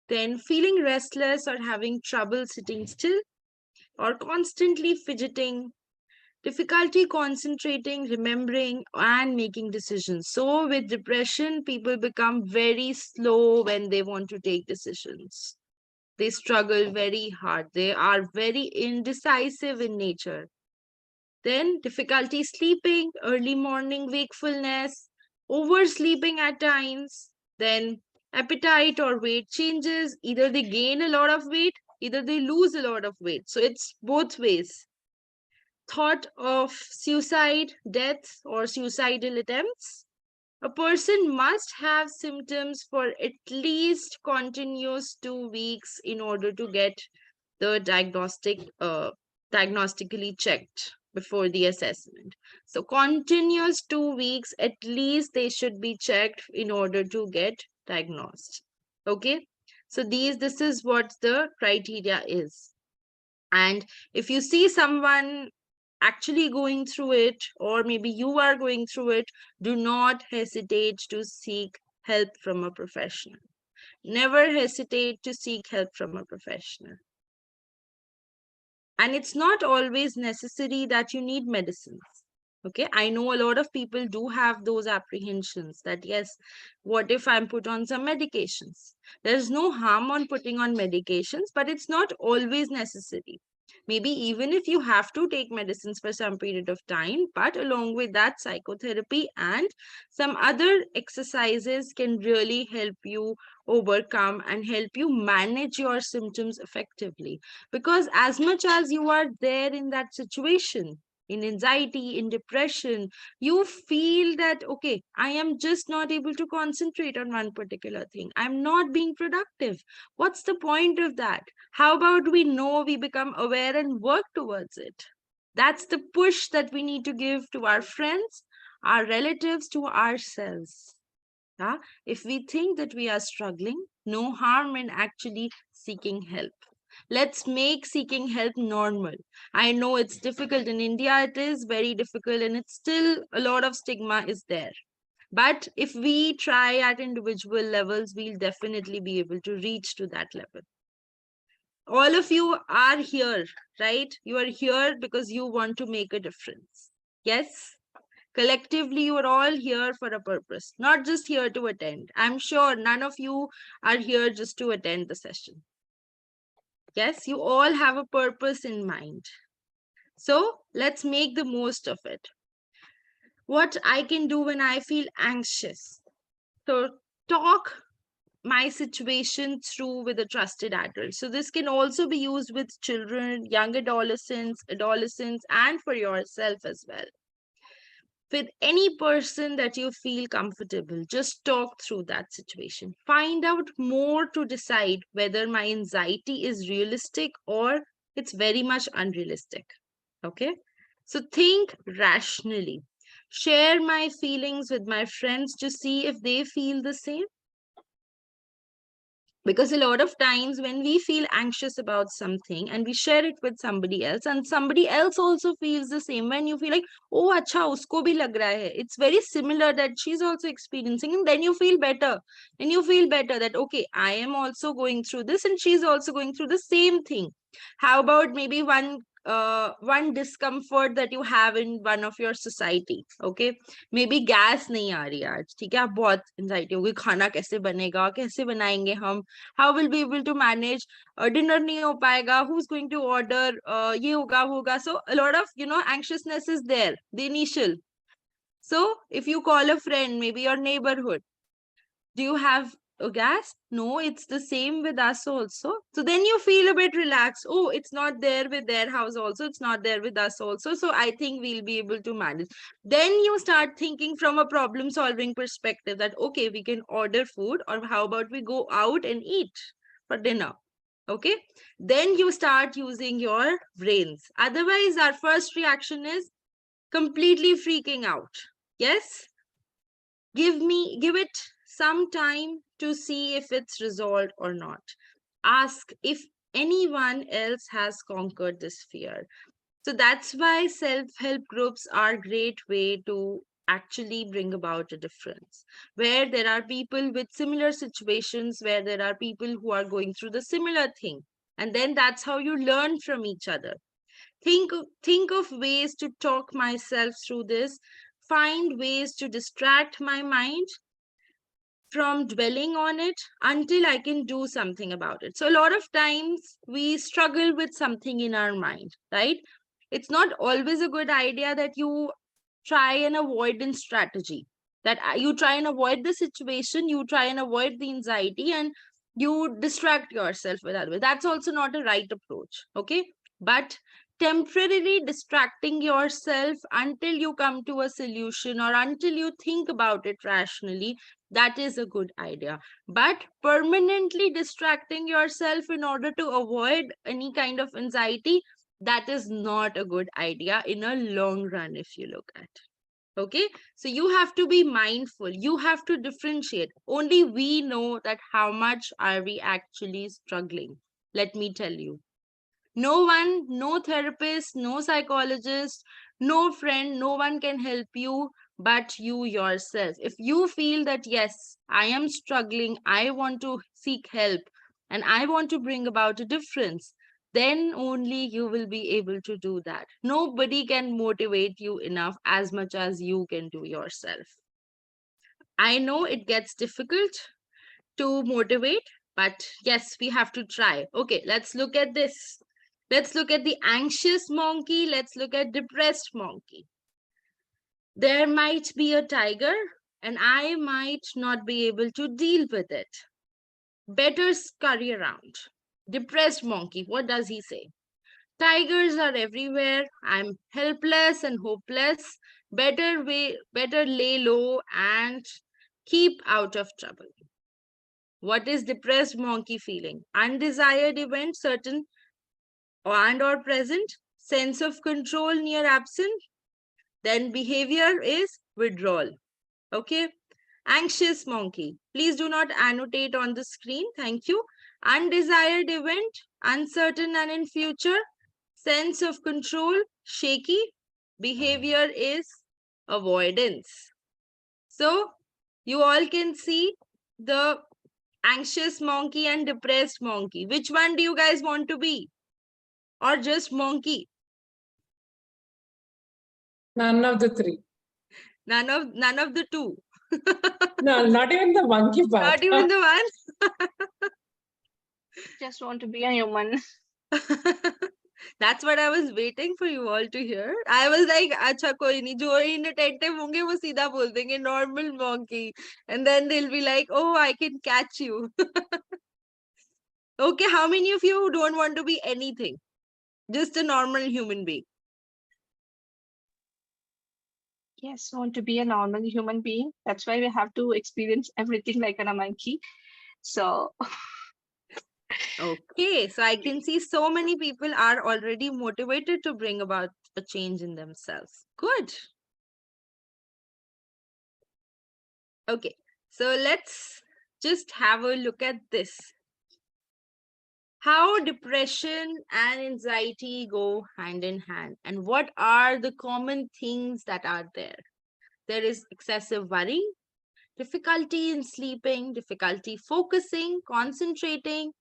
then feeling restless or having trouble sitting still, or constantly fidgeting, difficulty concentrating, remembering, and making decisions. So with depression, people become very slow when they want to take decisions. They struggle very hard. They are very indecisive in nature. Then difficulty sleeping, early morning wakefulness, oversleeping at times, then appetite or weight changes. Either they gain a lot of weight, either they lose a lot of weight. So it's both ways. Thought of suicide, death, or suicidal attempts. A person must have symptoms for at least continuous 2 weeks in order to get the diagnostically checked before the assessment. So continuous 2 weeks, at least they should be checked in order to get diagnosed. Okay. So this is what the criteria is. And if you see someone actually going through it, or maybe you are going through it, do not hesitate to seek help from a professional. Never hesitate to seek help from a professional. And it's not always necessary that you need medicines. Okay, I know a lot of people do have those apprehensions that, yes, what if I'm put on some medications? There's no harm on putting on medications, but it's not always necessary. Maybe even if you have to take medicines for some period of time, but along with that, psychotherapy and some other exercises can really help you overcome and help you manage your symptoms effectively. Because as much as you are there in that situation, in anxiety, in depression, you feel that, okay, I am just not able to concentrate on one particular thing. I'm not being productive. What's the point of that? How about we know, we become aware and work towards it? That's the push that we need to give to our friends, our relatives, to ourselves. Yeah? If we think that we are struggling, no harm in actually seeking help. Let's make seeking help normal. I know it's difficult in India, it is very difficult, and it's still a lot of stigma is there. But if we try at individual levels, we'll definitely be able to reach to that level. All of you are here, right? You are here because you want to make a difference. Yes? Collectively, you are all here for a purpose, not just here to attend. I'm sure none of you are here just to attend the session. Yes, you all have a purpose in mind. So let's make the most of it. What I can do when I feel anxious. So talk my situation through with a trusted adult. So this can also be used with children, young adolescents, and for yourself as well. With any person that you feel comfortable, just talk through that situation. Find out more to decide whether my anxiety is realistic or it's very much unrealistic. Okay? So think rationally. Share my feelings with my friends to see if they feel the same. Because a lot of times when we feel anxious about something and we share it with somebody else, and somebody else also feels the same, when you feel like, oh, acha, usko bhi lag raha hai. It's very similar that she's also experiencing, and then you feel better. And you feel better that, okay, I am also going through this and she's also going through the same thing. How about maybe one discomfort that you have in one of your society? Okay, maybe gas nahi aa rahi aaj, theek hai, bahut anxiety hogi, khana kaise banega, kaise banayenge hum, how will we be able to manage, dinner nahi ho payega, who's going to order, ye hoga wo hoga. So a lot of anxiousness is there, the initial. So if you call a friend, maybe your neighborhood, do you have a gas? No, it's the same with us also. So then you feel a bit relaxed. Oh, it's not there with their house also. It's not there with us also. So I think we'll be able to manage. Then you start thinking from a problem solving perspective that, okay, we can order food, or how about we go out and eat for dinner? Okay. Then you start using your brains. Otherwise, our first reaction is completely freaking out. Yes. Give it some time to see if it's resolved or not. Ask if anyone else has conquered this fear. So that's why self-help groups are a great way to actually bring about a difference, where there are people with similar situations, where there are people who are going through the similar thing. And then that's how you learn from each other. Think of ways to talk myself through this, find ways to distract my mind from dwelling on it until I can do something about it. So a lot of times we struggle with something in our mind, right? It's not always a good idea that you try an avoidance strategy, that you try and avoid the situation, you try and avoid the anxiety, and you distract yourself with other. That's also not a right approach. Okay. But temporarily distracting yourself until you come to a solution or until you think about it rationally, that is a good idea. But permanently distracting yourself in order to avoid any kind of anxiety, that is not a good idea in a long run if you look at. Okay, so you have to be mindful, you have to differentiate. Only we know that how much are we actually struggling. Let me tell you, no one, no therapist, no psychologist, no friend, no one can help you but you yourself. If you feel that, yes, I am struggling, I want to seek help, and I want to bring about a difference, then only you will be able to do that. Nobody can motivate you enough as much as you can do yourself. I know it gets difficult to motivate, but yes, we have to try. Okay, let's look at this. Let's look at the anxious monkey. Let's look at depressed monkey. There might be a tiger and I might not be able to deal with it. Better scurry around. Depressed monkey, what does he say? Tigers are everywhere. I'm helpless and hopeless. Better lay low and keep out of trouble. What is depressed monkey feeling? Undesired event, certain and or present, sense of control near absent. Then behavior is withdrawal. Okay. Anxious monkey. Please do not annotate on the screen. Thank you. Undesired event, uncertain and in future. Sense of control, shaky. Behavior is avoidance. So you all can see the anxious monkey and depressed monkey. Which one do you guys want to be? Or just monkey? None of the three. None of the two. No, not even the monkey part. Not even the one. Just want to be a human. That's what I was waiting for you all to hear. I was like, acha koi nahi, jo inattentive honge wo seedha bol denge normal monkey, and then they'll be like, oh, I can catch you. Okay, how many of you don't want to be anything? Just a normal human being. Yes, want to be a normal human being. That's why we have to experience everything like a monkey. So okay, so I can see so many people are already motivated to bring about a change in themselves. Good. Okay, so let's just have a look at this. How depression and anxiety go hand in hand, and what are the common things that are there? There is excessive worry, difficulty in sleeping, difficulty focusing, concentrating,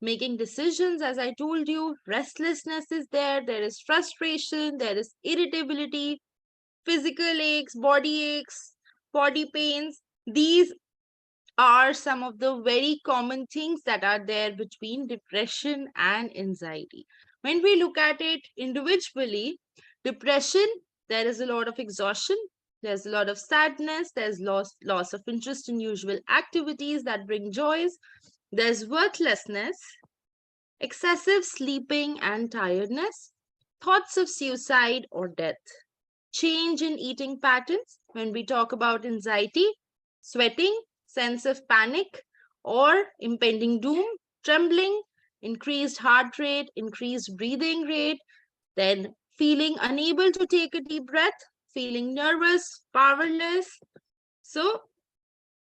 making decisions, as I told you, restlessness is there is frustration, there is irritability, physical aches, body pains. These are some of the very common things that are there between depression and anxiety. When we look at it individually, depression, there is a lot of exhaustion, there's a lot of sadness, there's loss of interest in usual activities that bring joys, there's worthlessness, excessive sleeping and tiredness, thoughts of suicide or death, change in eating patterns. When we talk about anxiety, sweating, sense of panic or impending doom, trembling, increased heart rate, increased breathing rate, then feeling unable to take a deep breath, feeling nervous, powerless. So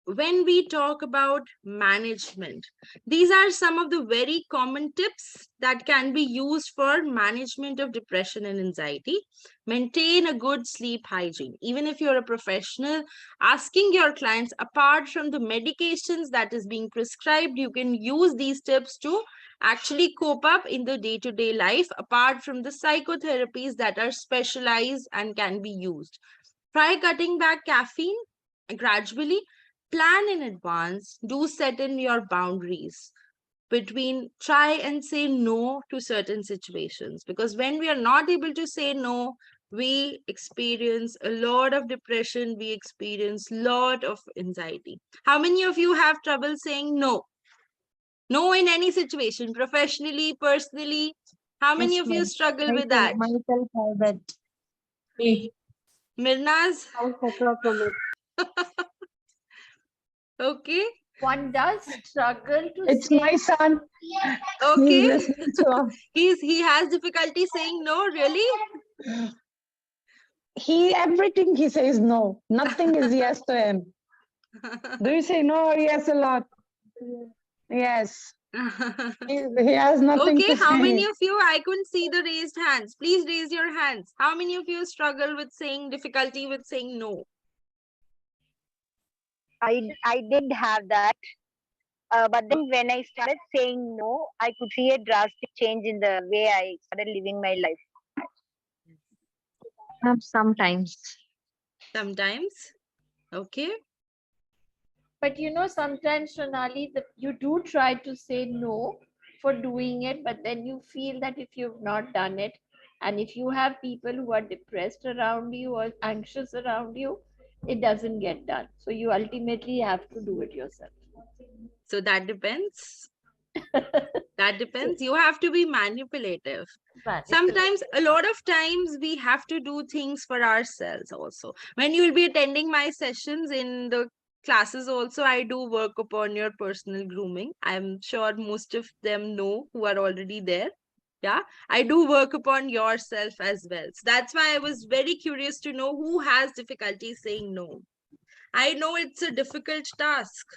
when we talk about management, these are some of the very common tips that can be used for management of depression and anxiety. Maintain a good sleep hygiene. Even if you're a professional, asking your clients, apart from the medications that is being prescribed, you can use these tips to actually cope up in the day-to-day life, apart from the psychotherapies that are specialized and can be used. Try cutting back caffeine gradually. Plan in advance. Do set in your boundaries between try and say no to certain situations, because when we are not able to say no, we experience a lot of depression, we experience a lot of anxiety. How many of you have trouble saying no? No in any situation, professionally, personally? How many of you struggle with that? Myself, that. Mirnaz? Okay. One does struggle to It's say my son. Okay. He's listening to us. He has difficulty saying no, really? Everything he says no. Nothing is yes to him. Do you say no or yes a lot? Yes. He has nothing Okay, to how say. many of you, I couldn't see the raised hands. Please raise your hands. How many of you struggle with saying difficulty with saying no? I did have that. But then when I started saying no, I could see a drastic change in the way I started living my life. Sometimes. Sometimes. Okay. But you know, sometimes, Sonali, you do try to say no for doing it, but then you feel that if you've not done it, and if you have people who are depressed around you or anxious around you, it doesn't get done. So you ultimately have to do it yourself. So that depends. That depends. You have to be manipulative. Sometimes, a lot of times, we have to do things for ourselves also. When you will be attending my sessions in the classes also, I do work upon your personal grooming. I'm sure most of them know who are already there. Yeah, I do work upon yourself as well. So that's why I was very curious to know who has difficulty saying no. I know it's a difficult task.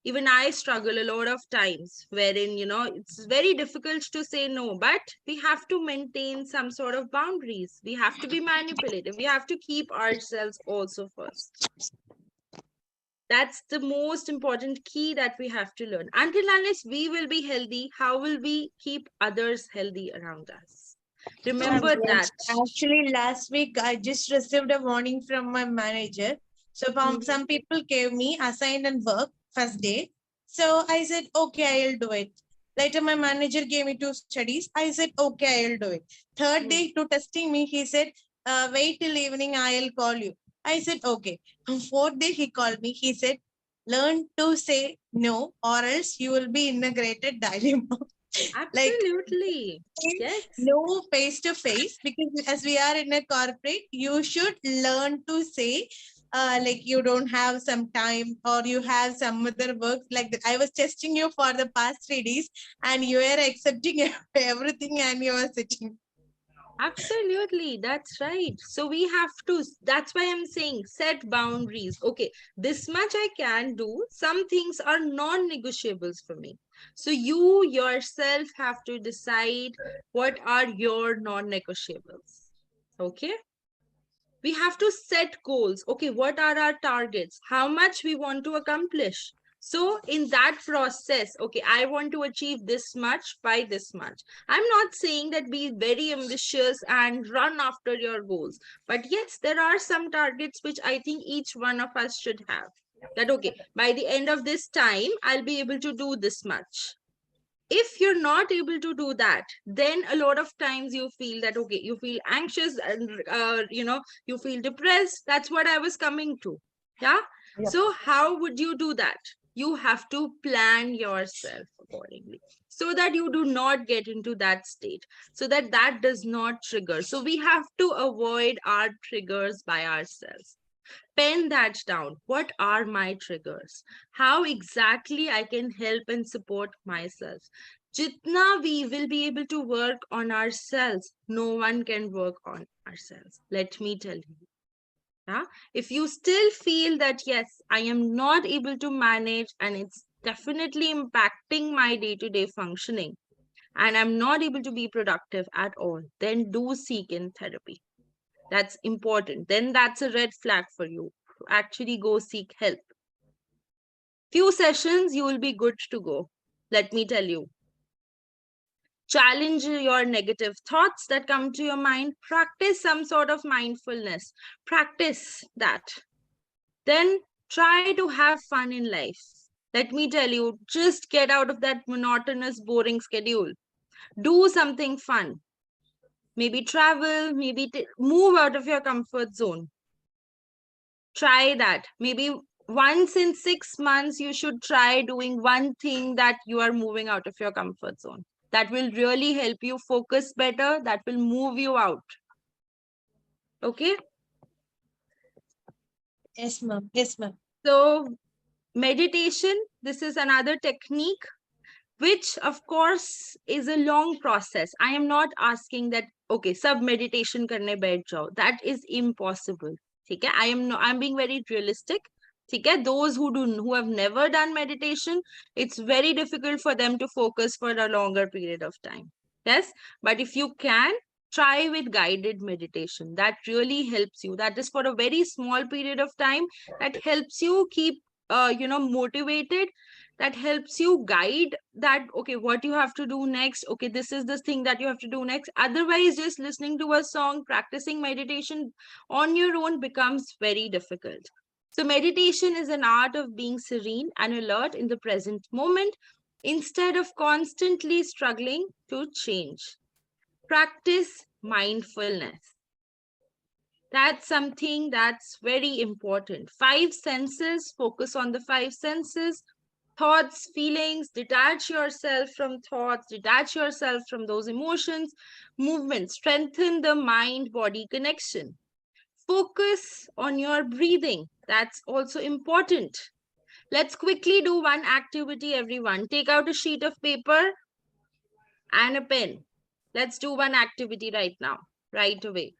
Even I struggle a lot of times wherein, it's very difficult to say no, but we have to maintain some sort of boundaries. We have to be manipulative. We have to keep ourselves also first. That's the most important key that we have to learn. Until unless we will be healthy, how will we keep others healthy around us? Remember that. Actually, last week I just received a warning from my manager. So some people gave me assignment work first day. So I said, okay, I'll do it. Later, my manager gave me 2 studies. I said, okay, I'll do it. Third day, to testing me, he said, wait till evening, I'll call you. I said, okay. On 4th day, he called me. He said, learn to say no, or else you will be in a greater dilemma. Absolutely. Yes. No face to face, because as we are in a corporate, you should learn to say like you don't have some time or you have some other work like that. I was testing you for the past 3 days and you are accepting everything and you are sitting. Absolutely, that's right. So we have to, that's why I'm saying set boundaries. Okay, this much I can do. Some things are non-negotiables for me. So you yourself have to decide what are your non-negotiables. Okay. We have to set goals. Okay, what are our targets? How much we want to accomplish? So in that process, okay, I want to achieve this much by this much. I'm not saying that be very ambitious and run after your goals. But yes, there are some targets which I think each one of us should have. That, okay, by the end of this time, I'll be able to do this much. If you're not able to do that, then a lot of times you feel that, okay, you feel anxious and, you feel depressed. That's what I was coming to. Yeah. So how would you do that? You have to plan yourself accordingly so that you do not get into that state, so that that does not trigger. So we have to avoid our triggers by ourselves. Pen that down. What are my triggers? How exactly I can help and support myself? Jitna we will be able to work on ourselves, no one can work on ourselves. Let me tell you. Yeah? If you still feel that, yes, I am not able to manage and it's definitely impacting my day-to-day functioning and I'm not able to be productive at all, then do seek in therapy. That's important. Then that's a red flag for you. Actually go seek help. Few sessions, you will be good to go. Let me tell you. Challenge your negative thoughts that come to your mind. Practice some sort of mindfulness. Practice that. Then try to have fun in life. Let me tell you, just get out of that monotonous, boring schedule. Do something fun. Maybe travel, maybe move out of your comfort zone. Try that. Maybe once in 6 months, you should try doing one thing that you are moving out of your comfort zone. That will really help you focus better. That will move you out. Okay? Yes, ma'am. Yes, ma'am. So meditation, this is another technique, which of course is a long process. I am not asking that, okay, sub meditation karne baith jao. That is impossible. Okay? I'm being very realistic. Okay? Those who have never done meditation, it's very difficult for them to focus for a longer period of time. Yes, but if you can, try with guided meditation. That really helps you. That is for a very small period of time. That helps you keep motivated. That helps you guide that, okay, what you have to do next. Okay, this is the thing that you have to do next. Otherwise, just listening to a song, practicing meditation on your own becomes very difficult. So meditation is an art of being serene and alert in the present moment instead of constantly struggling to change. Practice mindfulness. That's something that's very important. 5 senses, focus on the 5 senses. Thoughts, feelings, detach yourself from thoughts, detach yourself from those emotions. Movement, strengthen the mind-body connection. Focus on your breathing. That's also important. Let's quickly do one activity, everyone. Take out a sheet of paper and a pen. Let's do one activity right now, right away.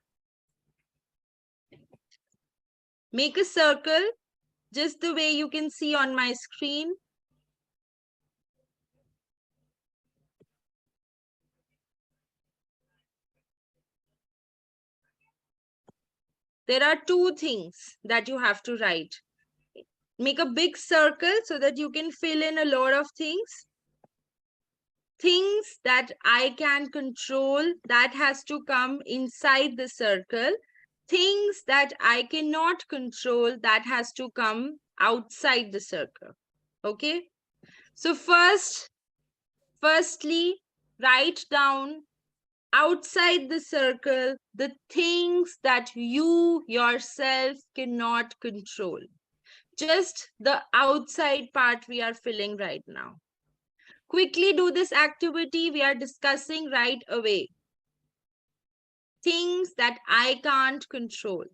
Make a circle, just the way you can see on my screen. There are 2 things that you have to write. Make a big circle so that you can fill in a lot of things. Things that I can control, that has to come inside the circle. Things that I cannot control, that has to come outside the circle. Okay. So firstly, write down outside the circle the things that you yourself cannot control. Just the outside part we are filling right now. Quickly do this activity we are discussing right away. Things that I can't control.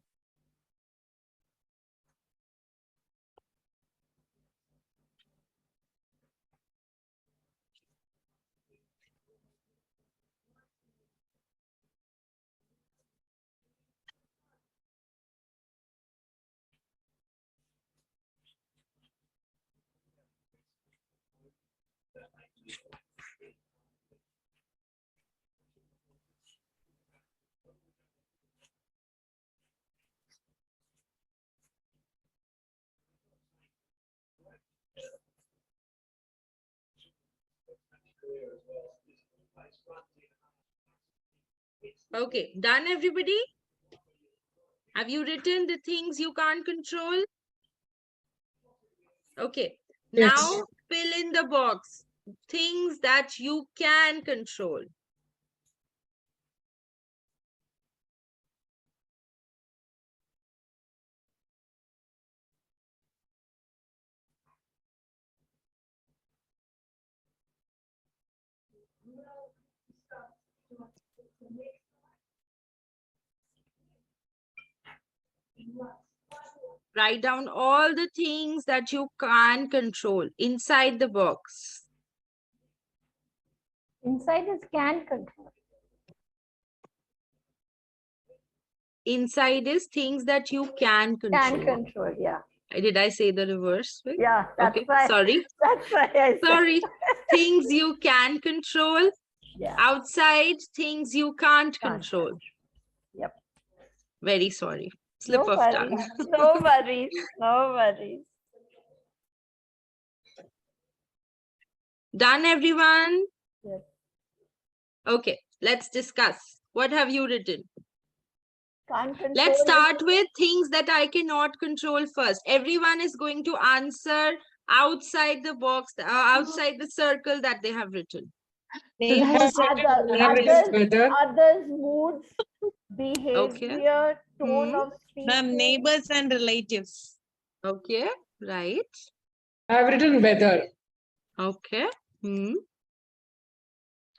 Okay, done everybody? Have you written the things you can't control? Okay, now fill in the box. Things that you can control. Write down all the things that you can control inside the box. Inside is can control. Inside is things that you can control. Can control, yeah. Did I say the reverse way? Yeah, that's Okay, why. sorry. That's why I said. Sorry. Things you can control. Yeah. Outside, things you can't control. Yep. Very sorry. Slip No of worries. tongue. No worries. No worries. Done, everyone? Yes. Okay, let's discuss. What have you written? Can't control. Let's start with things that I cannot control first. Everyone is going to answer outside the box, outside the circle that they have written. Others' moods, behavior, tone of speech. Ma'am, neighbors and relatives. Okay, right. I've written weather. Okay.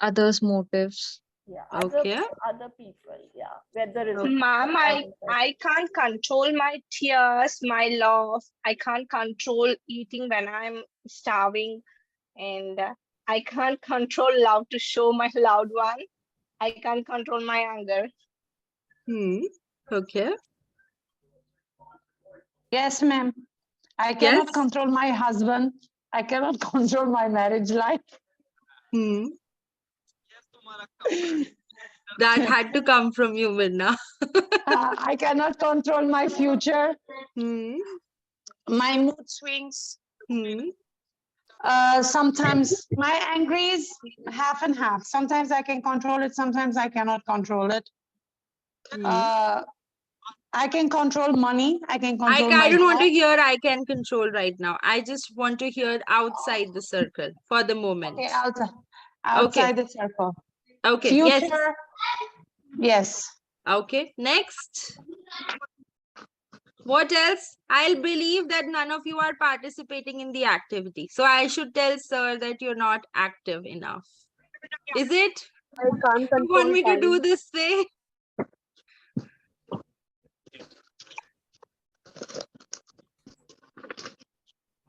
Others' motives. Yeah. Okay. Other people. Yeah. Whether it's Ma'am, I can't control my tears, my love. I can't control eating when I'm starving, and I can't control love to show my loved one. I can't control my anger. Okay. Yes, ma'am. I cannot control my husband. I cannot control my marriage life. That had to come from you, Mirna. I cannot control my future. My mood swings. Sometimes my anger is half and half. Sometimes I can control it. Sometimes I cannot control it. I can control money. I can control I don't want to health. hear I can control right now. I just want to hear outside the circle for the moment. Okay, outside the circle. Okay. Future. Yes. Okay. Next. What else? I'll believe that none of you are participating in the activity. So I should tell sir that you're not active enough. Is it? I can't You want me to do time. this way?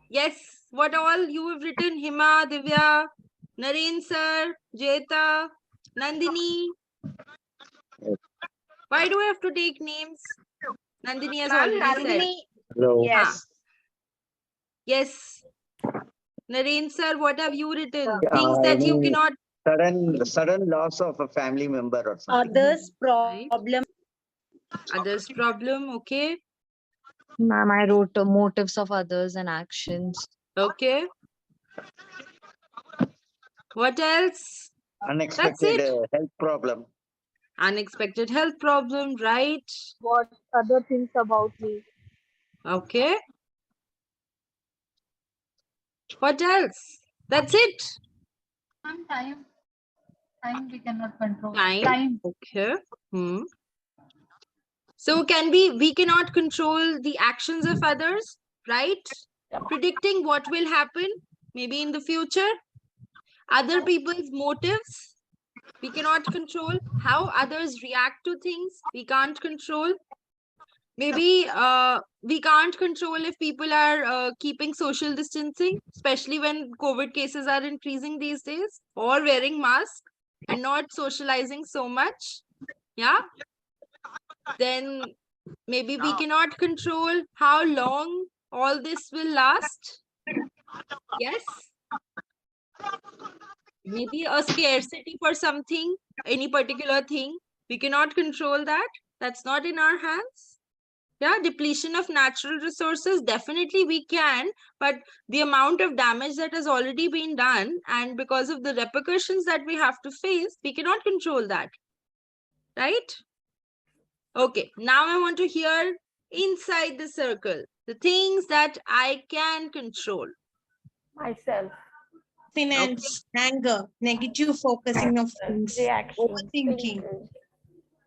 Yes. What all you have written? Hima, Divya, Naren sir, Jeta, Nandini. Why do I have to take names? Nandini has Ma'am, already said. Nandini. Hello. Yes. Yes. Naren sir, what have you written? Things that you cannot. Sudden loss of a family member or something. Others' problem. Others' problem. Okay. Ma'am, I wrote motives of others and actions. Okay. What else? Unexpected it. health problem. Unexpected health problem, right? What other things about me? Okay. What else? That's it. Time. Time we cannot control. Time. Okay. So we cannot control the actions of others, right? Predicting what will happen maybe in the future. Other people's motives, we cannot control. How others react to things, we can't control. Maybe we can't control if people are keeping social distancing, especially when COVID cases are increasing these days, or wearing masks and not socializing so much. Yeah. Then maybe we cannot control how long all this will last. Yes. Maybe a scarcity for something, any particular thing. We cannot control that. That's not in our hands. Yeah, depletion of natural resources, definitely we can, but the amount of damage that has already been done and because of the repercussions that we have to face, we cannot control that. Right? Okay, now I want to hear inside the circle, the things that I can control. Myself. Finance, anger, negative focusing of things, overthinking,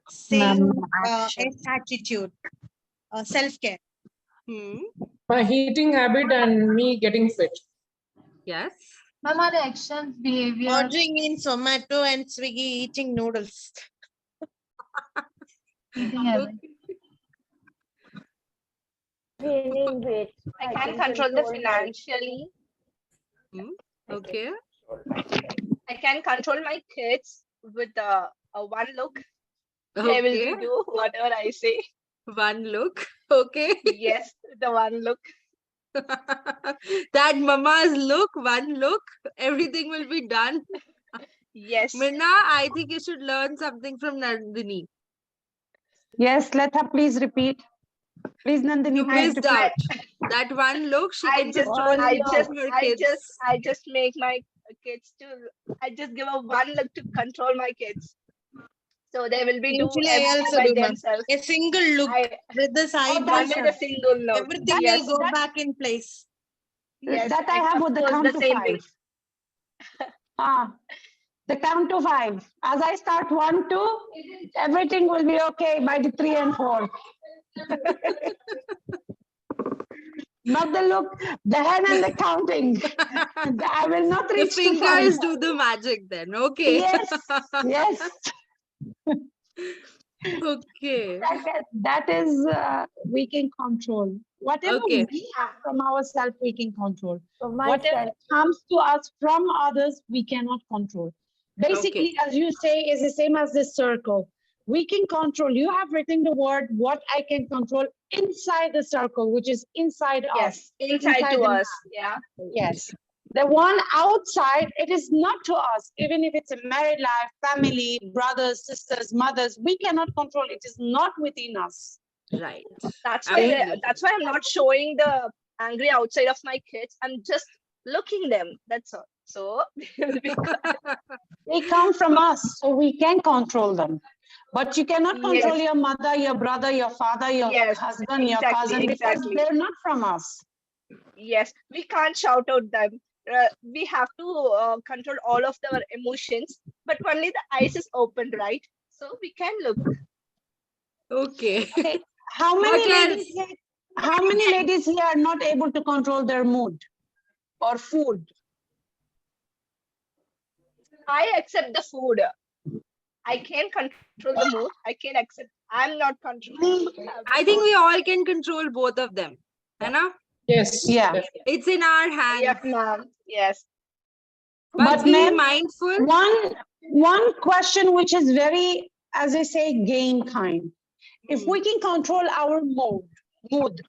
same attitude, self-care. My eating habit and me getting fit. Yes. Mama, the actions, behavior. Ordering in Zomato and Swiggy, eating noodles. Eating habit. Gaining weight. I can control the financially. Okay. I can control my kids with a one look. They will do whatever I say. One look. Okay. Yes, the one look. That mama's look, one look, everything will be done. Yes. Mirna, I think you should learn something from Nandini. Yes, let her please repeat. Please, Nandini. You missed out. That one look, she can control her kids. I just make my kids I just give a one look to control my kids. So they will be doing everything by themselves. A single look with this eyebrows. Only the single look. Everything will go back in place. Yes, that I have with the count to 5. The count to 5. As I start 1, 2, everything will be okay by the 3 and 4. Not the look, the hand and the counting. I will not reach the fingers do the magic then. Okay. Yes. Yes. Okay. That is we can control. Whatever we have from ourselves, we can control. Whatever comes to us from others, we cannot control. Basically, as you say, is the same as this circle. We can control. You have written the word, what I can control inside the circle, which is inside us. Inside to us. Yeah. Yes. The one outside, it is not to us. Even if it's a married life, family, brothers, sisters, mothers, we cannot control. It is not within us. Right. That's why I'm not showing the angry outside of my kids. I'm just looking them. That's all. So they come from us, so we can control them. But you cannot control your mother, your brother, your father, your husband, your cousin, because they're not from us. Yes, we can't shout out them. We have to control all of our emotions, but only the eyes is open, right? So we can look. Okay. How many ladies here are not able to control their mood or food? I accept the food. I can control the mood. I can accept. I'm not controlling. I think we all can control both of them. Anna? Yes. Yeah. It's in our hands. Yes, ma'am. Yes. But be mindful. One question which is very, as I say, game kind. If we can control our mood,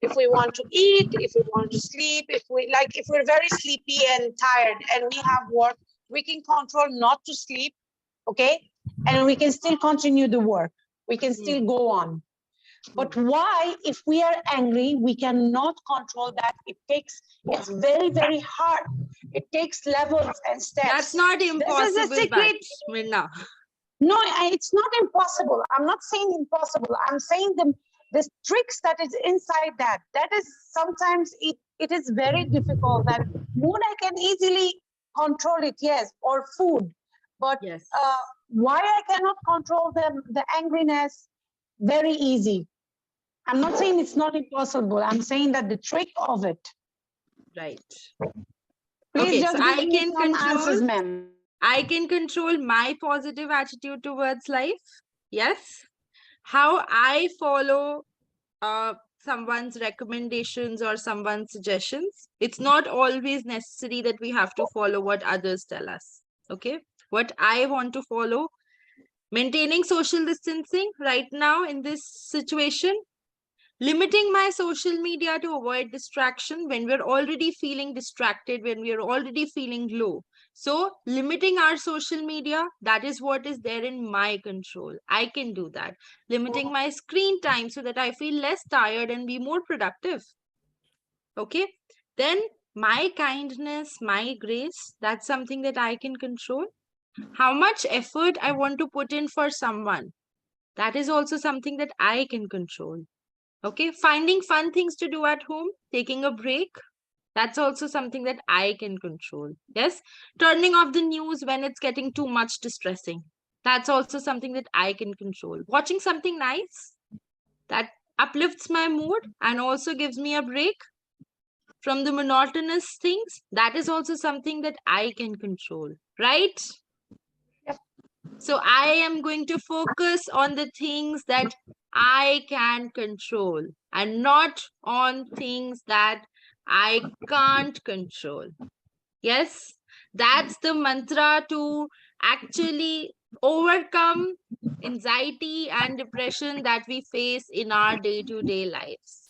if we want to eat, if we want to sleep, if we're very sleepy and tired and we have work, we can control not to sleep, okay? And we can still continue the work. We can still go on. But why, if we are angry, we cannot control that? It's very, very hard. It takes levels and steps. That's not impossible, This is the secret. Mirna. No, it's not impossible. I'm not saying impossible. I'm saying the tricks that is inside that. That is sometimes it is very difficult. That mood I can easily control it, yes, or food. But yes. Why I cannot control the angriness? Very easy. I'm not saying it's not impossible. I'm saying that the trick of it. Right. Please Okay, just so give me some answers, ma'am. I can control my positive attitude towards life. Yes. How I follow someone's recommendations or someone's suggestions. It's not always necessary that we have to follow what others tell us. Okay. What I want to follow, maintaining social distancing right now in this situation, limiting my social media to avoid distraction when we're already feeling distracted, when we're already feeling low. So limiting our social media, that is what is there in my control. I can do that. Limiting my screen time so that I feel less tired and be more productive. Okay. Then my kindness, my grace, that's something that I can control. How much effort I want to put in for someone, that is also something that I can control. Okay, finding fun things to do at home, taking a break, that's also something that I can control. Yes, turning off the news when it's getting too much distressing, that's also something that I can control. Watching something nice that uplifts my mood and also gives me a break from the monotonous things, that is also something that I can control, right? Yep. So I am going to focus on the things that I can control and not on things that I can't control. Yes, that's the mantra to actually overcome anxiety and depression that we face in our day-to-day lives.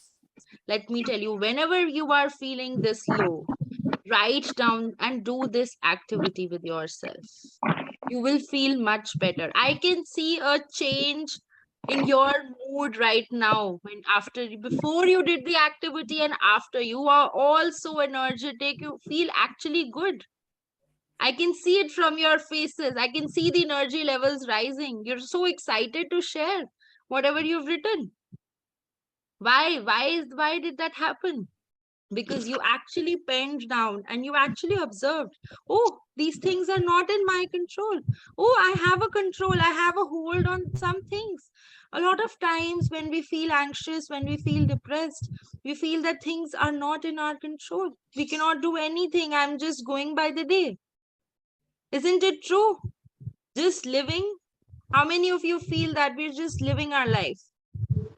Let me tell you, whenever you are feeling this low, write down and do this activity with yourself. You will feel much better. I can see a change in your mood right now when before you did the activity and after. You are all so energetic. You feel actually good. I can see it from your faces. I can see the energy levels rising. You're so excited to share whatever you've written. Why did that happen? Because you actually penned down and you actually observed, oh, these things are not in my control. Oh, I have a control. I have a hold on some things. A lot of times when we feel anxious, when we feel depressed, we feel that things are not in our control. We cannot do anything. I'm just going by the day. Isn't it true? Just living. How many of you feel that we're just living our life,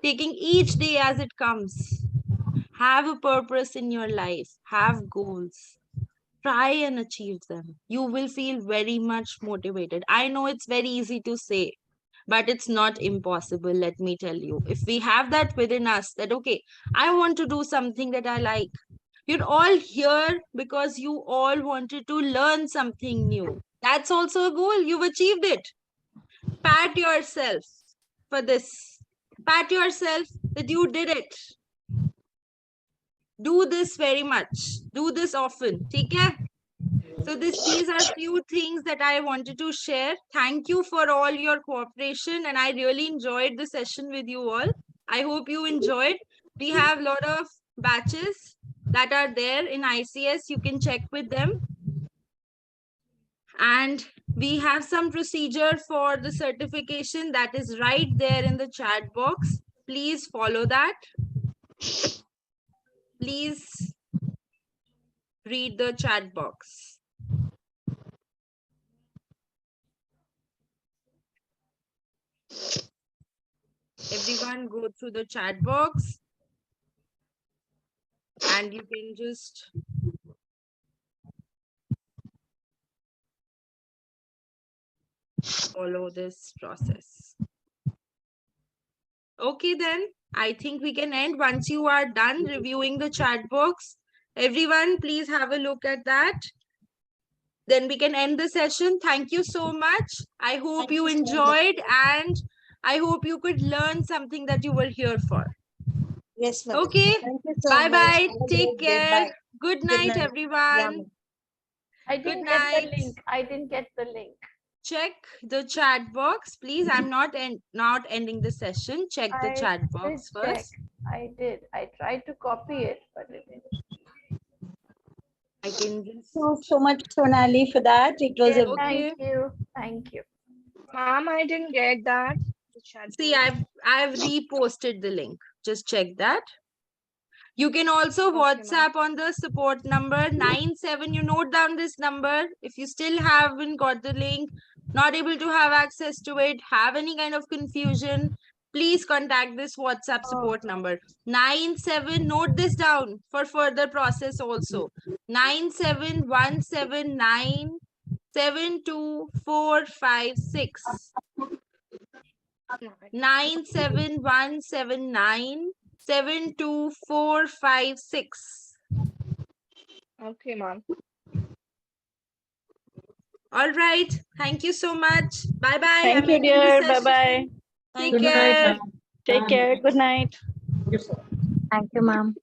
taking each day as it comes? Have a purpose in your life, have goals, try and achieve them. You will feel very much motivated. I know it's very easy to say, but it's not impossible. Let me tell you, if we have that within us, that, okay, I want to do something that I like. You're all here because you all wanted to learn something new. That's also a goal. You've achieved it. Pat yourself for this. Pat yourself that you did it. Do this very much. Do this often. Okay? So these are few things that I wanted to share. Thank you for all your cooperation, and I really enjoyed the session with you all. I hope you enjoyed. We have a lot of batches that are there in ICS. You can check with them. And we have some procedure for the certification that is right there in the chat box. Please follow that. Please read the chat box. Everyone go through the chat box and you can just follow this process. Okay, then I think we can end once you are done reviewing the chat box. Everyone, please have a look at that. Then we can end the session. Thank you so much. I hope you enjoyed, and I hope you could learn something that you were here for. Yes, ma'am. Okay. Thank you so Bye much. bye. Have a Take great day. care. Bye. Good Good night, night. everyone. I Good didn't get night. the link. I didn't get the link. Check the chat box, please. I'm not ending the session. Check the I chat did box check. first. I did. I tried to copy it, but it didn't. I can just. So much, Sonali, for that. It was Yeah, a Okay. thank you. Thank you. Ma'am, I didn't get that. See, I've reposted the link. Just check that. You can also WhatsApp on the support number 97. You note down this number. If you still haven't got the link, not able to have access to it, have any kind of confusion, please contact this WhatsApp support number 97. Note this down for further process also. 97179 72456. 97179 72456. Okay, ma'am. All right. Thank you so much. Bye bye. Thank you, dear. Bye bye. Take care. Take care. Good night. Thank you, ma'am.